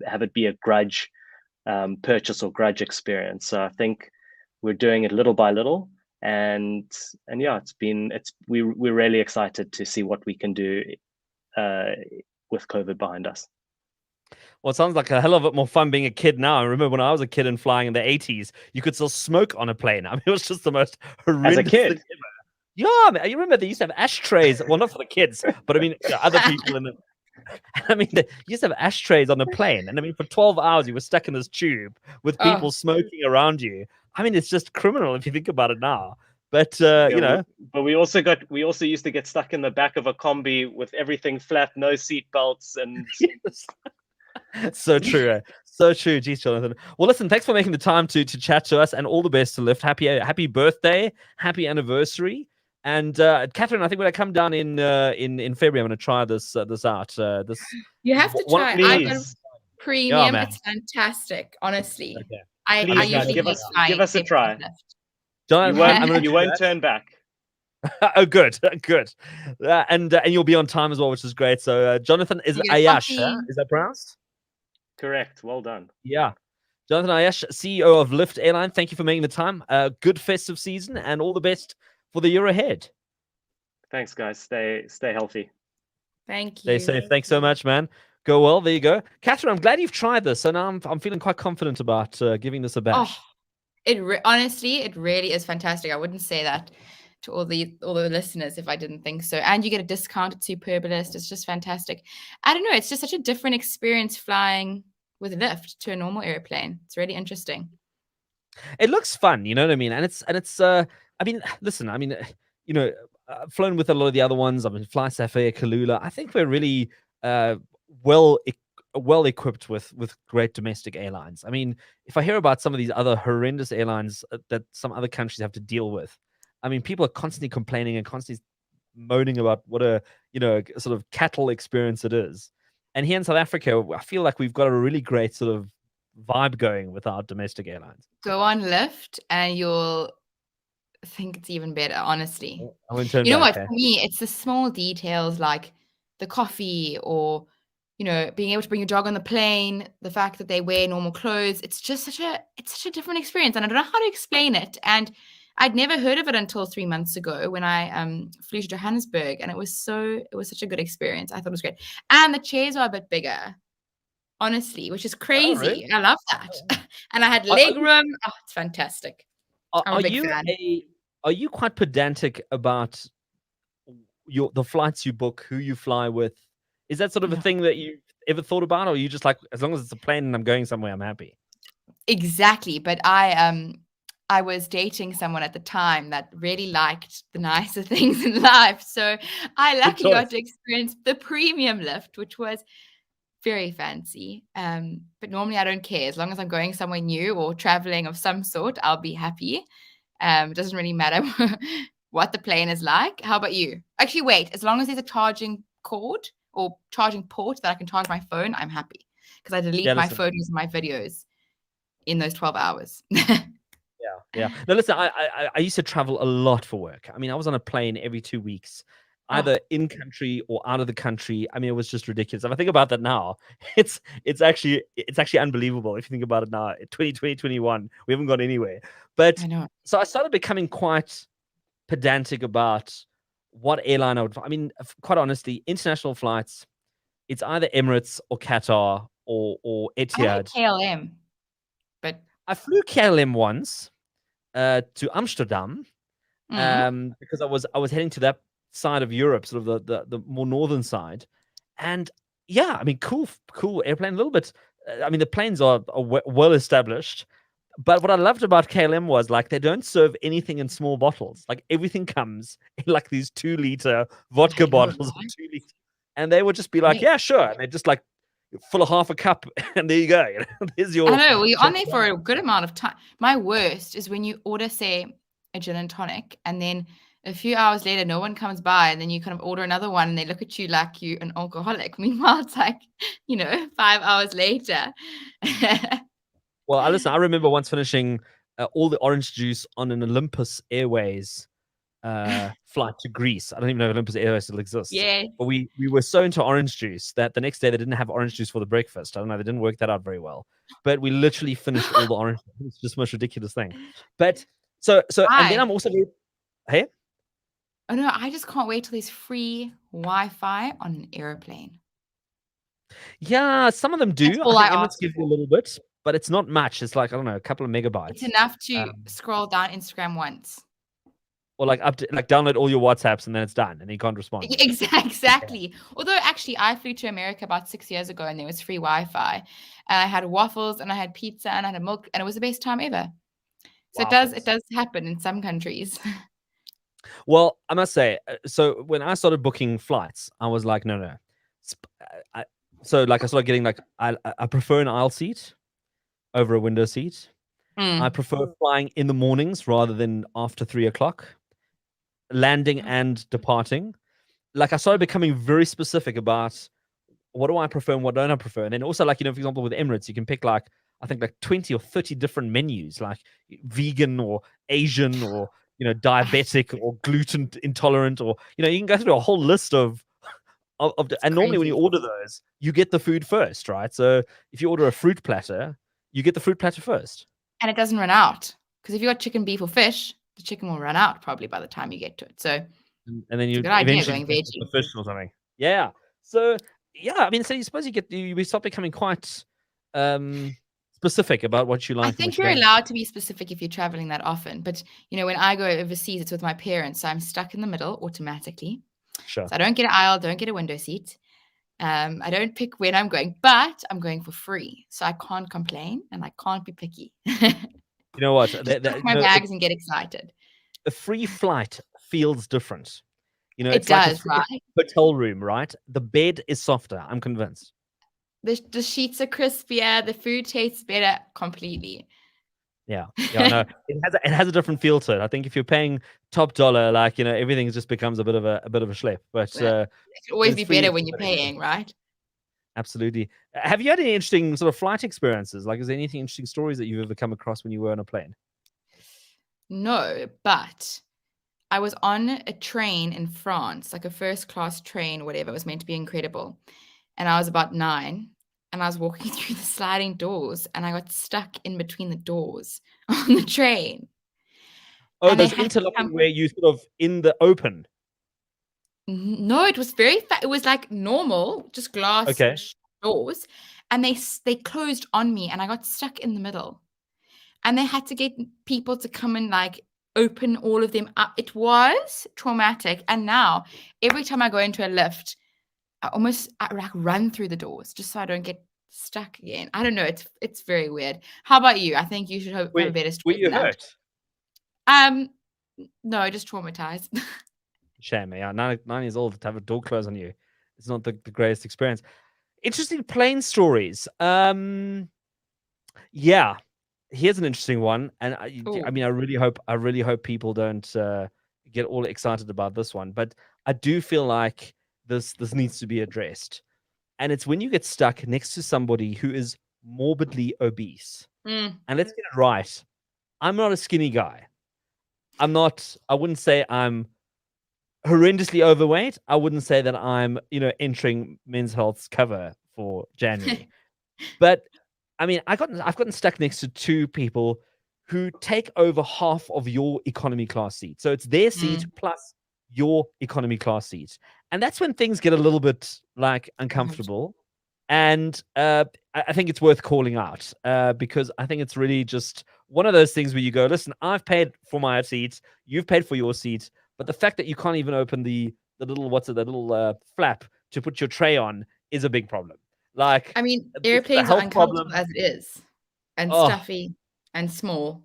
have it be a grudge purchase or grudge experience. So I think we're doing it little by little, and yeah, we're really excited to see what we can do with COVID behind us. Well, it sounds like a hell of a lot more fun being a kid now. I remember when I was a kid and flying in the 80s, you could still smoke on a plane. It was just the most horrendous as a kid thing ever. Yeah, man, you remember they used to have ashtrays. Well, not for the kids, but other people in the. They used to have ashtrays on the plane, and for 12 hours you were stuck in this tube with people smoking around you. It's just criminal if you think about it now. But but we also used to get stuck in the back of a combi with everything flat, no seat belts, and so true. So true. Geez, Jonathan. Well, listen, thanks for making the time to chat to us, and all the best to Lyft. Happy birthday, happy anniversary. And Catherine, I think when I come down in February, I'm going to try this out. You have to try. I got premium. Yeah, it's fantastic, honestly. Okay. I usually give us a try. John, You won't turn back. Oh, good, good. And you'll be on time as well, which is great. So, Jonathan, is it Ayache? Is that pronounced? Correct. Well done. Yeah. Jonathan Ayache, CEO of Lift Airline. Thank you for making the time. Good festive season and all the best for the year ahead. Thanks, guys. Stay healthy. Thank Stay you. safe. Thanks so much, man. Go well. There you go. Catherine, I'm glad you've tried this. So now I'm feeling quite confident about giving this a bash. Honestly, it really is fantastic. I wouldn't say that to all the listeners if I didn't think so. And you get a discount at Superbalist. It's just fantastic. I don't know. It's just such a different experience flying with Lyft to a normal airplane. It's really interesting. It looks fun, you know what I mean? And it's I mean, listen, I mean, you know, I've flown with a lot of the other ones. I've been Fly Safari, Kalula. I think we're really well equipped with great domestic airlines. I mean, if I hear about some of these other horrendous airlines that some other countries have to deal with, I mean, people are constantly complaining and constantly moaning about what a sort of cattle experience it is. And here in South Africa, I feel like we've got a really great sort of vibe going with our domestic airlines. Go on Lyft and you'll think it's even better, honestly. You know what? For me, it's the small details like the coffee or, you know, being able to bring your dog on the plane, the fact that they wear normal clothes. It's just such a different experience. And I don't know how to explain it. And I'd never heard of it until 3 months ago when I flew to Johannesburg. And it was such a good experience. I thought it was great. And the chairs are a bit bigger, honestly, which is crazy. Oh, really? I love that. And I had leg room. Oh, it's fantastic. I'm a big fan. Are you quite pedantic about the flights you book, who you fly with? Is that sort of a thing that you ever thought about, or are you just like, as long as it's a plane and I'm going somewhere, I'm happy? Exactly. But I was dating someone at the time that really liked the nicer things in life. So I luckily got to experience the premium lift, which was very fancy. But normally I don't care. As long as I'm going somewhere new or traveling of some sort, I'll be happy. It doesn't really matter what the plane is like. How about you? Actually, wait, as long as there's a charging cord or charging port that I can charge my phone, I'm happy. Because I delete my photos and my videos in those 12 hours. Yeah. No, listen, I used to travel a lot for work. I mean, I was on a plane every 2 weeks, either in country or out of the country. I mean, it was just ridiculous. If I think about that now, it's actually unbelievable. If you think about it now, 2020, 2021, we haven't gone anywhere. But so I started becoming quite pedantic about what airline I would. I mean, quite honestly, international flights, it's either Emirates or Qatar or Etihad. I like KLM, but I flew KLM once to Amsterdam because I was heading to that side of Europe, sort of the more northern side, and yeah, I mean, cool airplane, a little bit. I mean, the planes are well established, but what I loved about KLM was like they don't serve anything in small bottles. Like everything comes in like these 2-liter vodka bottles, 2 liters, and they would just be like, yeah, sure, and they just like full of half a cup, and there you go. There's your. I know. Well, you're on there for a good amount of time. My worst is when you order, say, a gin and tonic, and then a few hours later, no one comes by, and then you kind of order another one, and they look at you like you're an alcoholic. Meanwhile, it's like, 5 hours later. Well, listen, I remember once finishing all the orange juice on an Olympus Airways flight to Greece. I don't even know if Olympus Airways still exists. Yeah. But we were so into orange juice that the next day they didn't have orange juice for the breakfast. I don't know. They didn't work that out very well. But we literally finished all the orange juice. It's just the most ridiculous thing. But so and then I'm also hey? Oh no, I just can't wait till there's free Wi-Fi on an airplane. Yeah, some of them do. I think Emirates give you a little bit, but it's not much. It's like, I don't know, a couple of megabytes. It's enough to scroll down Instagram once. Or like download all your WhatsApps and then it's done and you can't respond. Exactly. Although actually I flew to America about 6 years ago and there was free Wi-Fi. And I had waffles and I had pizza and I had milk and it was the best time ever. So it does happen in some countries. Well, I must say, so when I started booking flights, I was like, no. I started getting like, I prefer an aisle seat over a window seat. I prefer flying in the mornings rather than after 3 o'clock, landing and departing. Like I started becoming very specific about what do I prefer and what don't I prefer. And then also like, for example, with Emirates, you can pick like, I think like 20 or 30 different menus, like vegan or Asian or diabetic or gluten intolerant, or you can go through a whole list of and normally when you order those, you get the food first, right? So if you order a fruit platter, you get the fruit platter first. And it doesn't run out, because if you got chicken, beef, or fish, the chicken will run out probably by the time you get to it. So and then you good idea eventually going veggie. the fish or something. Yeah. So I mean, so you suppose we start becoming quite specific about what you like. I think you're allowed to be specific if you're traveling that often. But when I go overseas, it's with my parents, so I'm stuck in the middle automatically. Sure. So I don't get an aisle, don't get a window seat. I don't pick when I'm going, but I'm going for free, so I can't complain and I can't be picky. You know what? Pack my bags and get excited. A free flight feels different. It it's does, like right? Hotel room, right? The bed is softer. I'm convinced. The sheets are crispier. The food tastes better completely. Yeah, no, it has a different feel to it. I think if you're paying top dollar, everything just becomes a bit of a schlep. But it should always be better when you're paying, right? Absolutely. Have you had any interesting sort of flight experiences? Like, is there anything interesting stories that you've ever come across when you were on a plane? No, but I was on a train in France, like a first class train, whatever. It was meant to be incredible. And I was about 9. And I was walking through the sliding doors, and I got stuck in between the doors on the train. Oh, those interlocking where you sort of in the open. No, it was it was like normal, just glass doors, and they closed on me, and I got stuck in the middle. And they had to get people to come and open all of them up. It was traumatic. And now every time I go into a lift, I run through the doors just so I don't get stuck again. I don't know. It's very weird. How about you? I think you should have a better story. Were you hurt? No, just traumatized. Shame, yeah. 9 years old to have a door close on you. It's not the greatest experience. Interesting plane stories. Yeah. Here's an interesting one, and I mean, I really hope people don't get all excited about this one, but I do feel like this needs to be addressed. And it's when you get stuck next to somebody who is morbidly obese. And let's get it right. I'm not a skinny guy. I wouldn't say I'm horrendously overweight. I wouldn't say that I'm, entering Men's Health's cover for January. But I mean, I've gotten stuck next to 2 people who take over half of your economy class seat. So it's their seat plus your economy class seat. And that's when things get a little bit uncomfortable. And I think it's worth calling out because I think it's really just one of those things where you go, listen, I've paid for my seat, you've paid for your seat, but the fact that you can't even open the little flap to put your tray on is a big problem. I mean, airplanes are uncomfortable as it is, and stuffy and small.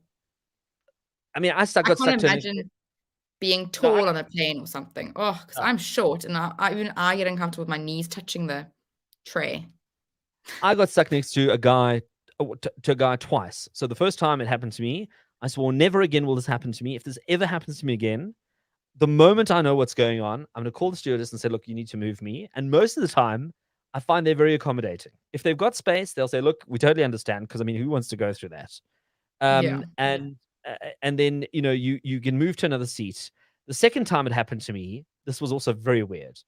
I mean, I can't imagine being tall on a plane or something. Because I'm short, and I get uncomfortable with my knees touching the tray. I got stuck next to a guy twice. So the first time it happened to me, I swore never again will this happen to me. If this ever happens to me again, the moment I know what's going on, I'm going to call the stewardess and say, look, you need to move me. And most of the time, I find they're very accommodating. If they've got space, they'll say, look, we totally understand. Because I mean, who wants to go through that? And then, you can move to another seat. The second time it happened to me, this was also very weird.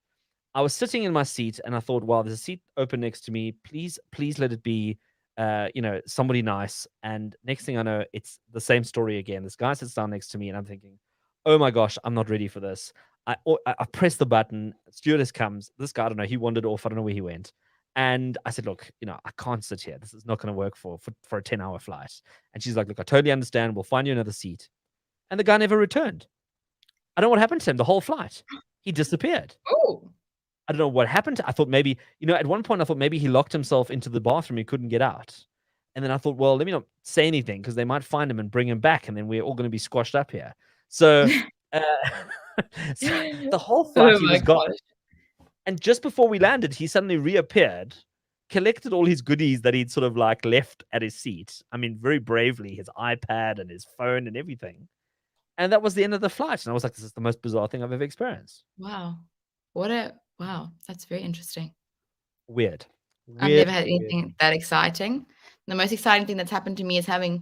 I was sitting in my seat and I thought, wow, there's a seat open next to me. Please let it be, somebody nice. And next thing I know, it's the same story again. This guy sits down next to me and I'm thinking, oh my gosh, I'm not ready for this. I pressed the button, stewardess comes, this guy, I don't know, he wandered off, I don't know where he went. And I said, look, I can't sit here. This is not going to work for a 10-hour flight. And she's like, look, I totally understand. We'll find you another seat. And the guy never returned. I don't know what happened to him the whole flight. He disappeared. Oh. I don't know what happened. I thought maybe, at one point I thought maybe he locked himself into the bathroom. He couldn't get out. And then I thought, well, let me not say anything because they might find him and bring him back. And then we're all going to be squashed up here. So, so the whole flight he was gone. And just before we landed, he suddenly reappeared, collected all his goodies that he'd sort of left at his seat. I mean, very bravely, his iPad and his phone and everything. And that was the end of the flight. And I was like, this is the most bizarre thing I've ever experienced. Wow. Wow. That's very interesting. Weird. I've never had anything that exciting. The most exciting thing that's happened to me is having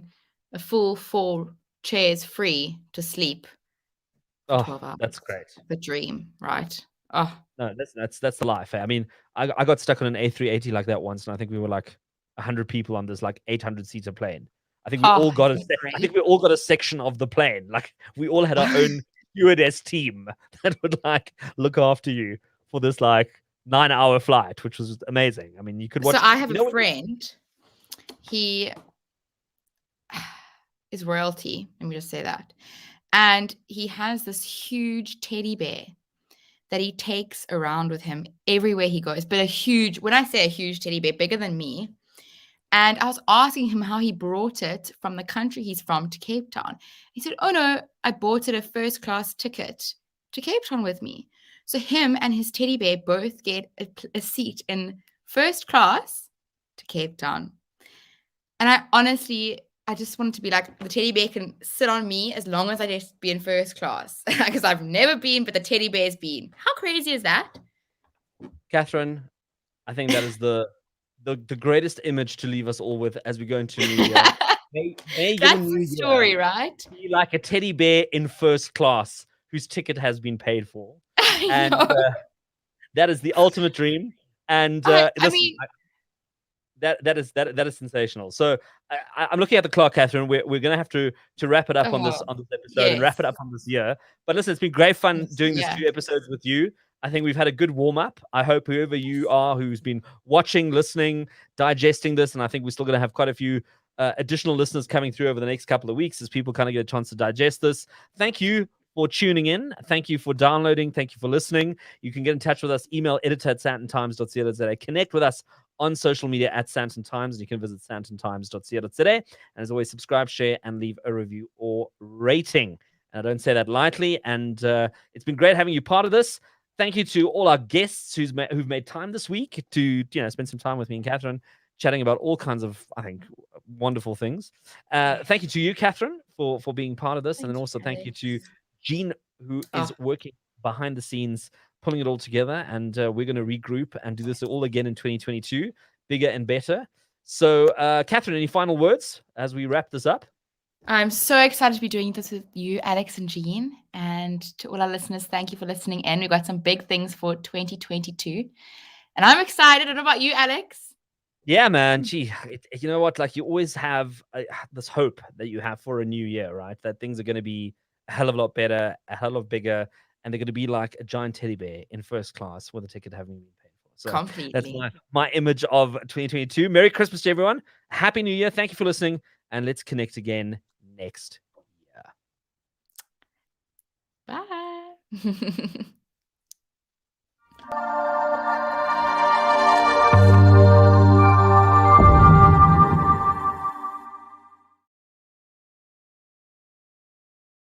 a full 4 chairs free to sleep for Oh, 12 hours. that's great. The dream, right? Oh, No, that's the life. I mean, I got stuck on an A380 like that once, and I think we were like 100 people on this like 800-seater plane. I think we all got isn't it I think great? we all got a section of the plane. Like we all had our own stewardess team that would like look after you for this like 9-hour flight, which was amazing. I mean, you could watch. So I have you know a what- friend. He is royalty. Let me just say that. And he has this huge teddy bear that he takes around with him everywhere he goes. But when I say a huge teddy bear, bigger than me. And I was asking him how he brought it from the country he's from to Cape Town. He said, oh no, I bought it a first class ticket to Cape Town with me. So him and his teddy bear both get a seat in first class to Cape Town. And I just wanted to be like, the teddy bear can sit on me as long as I just be in first class. Because I've never been, but the teddy bear's been. How crazy is that? Catherine, I think that is the greatest image to leave us all with as we go into New Year. May your That's New the Year story, right? be like a teddy bear in first class whose ticket has been paid for. I And know. that is the ultimate dream. And I listen, mean, that is sensational. So I'm looking at the clock, Catherine. We're going to have to wrap it up on this episode and wrap it up on this year. But listen, it's been great fun doing these 2 episodes with you. I think we've had a good warm up. I hope whoever you are who's been watching, listening, digesting this, and I think we're still going to have quite a few additional listeners coming through over the next couple of weeks as people kind of get a chance to digest this. Thank you for tuning in. Thank you for downloading. Thank you for listening. You can get in touch with us. Email editor@sandtontimes.co.za. Connect with us on social media @Sandton Times, and you can visit sandtontimes.co.za. And as always, subscribe, share, and leave a review or rating. And I don't say that lightly. And it's been great having you part of this. Thank you to all our guests who've made time this week to spend some time with me and Catherine, chatting about all kinds of, I think, wonderful things. Thank you to you, Catherine, for being part of this. And then also thank you to Jean, who is working behind the scenes, pulling it all together. And we're going to regroup and do this all again in 2022, bigger and better. So, Catherine, any final words as we wrap this up? I'm so excited to be doing this with you, Alex and Jean. And to all our listeners, thank you for listening in. We've got some big things for 2022. And I'm excited. I don't know about you, Alex. Yeah, man. Gee, you know what? Like, you always have this hope that you have for a new year, right? That things are going to be a hell of a lot better, a hell of bigger, and they're going to be like a giant teddy bear in first class with a ticket having been paid for. So completely. That's my image of 2022. Merry Christmas to everyone. Happy New Year. Thank you for listening. And let's connect again next year. Bye.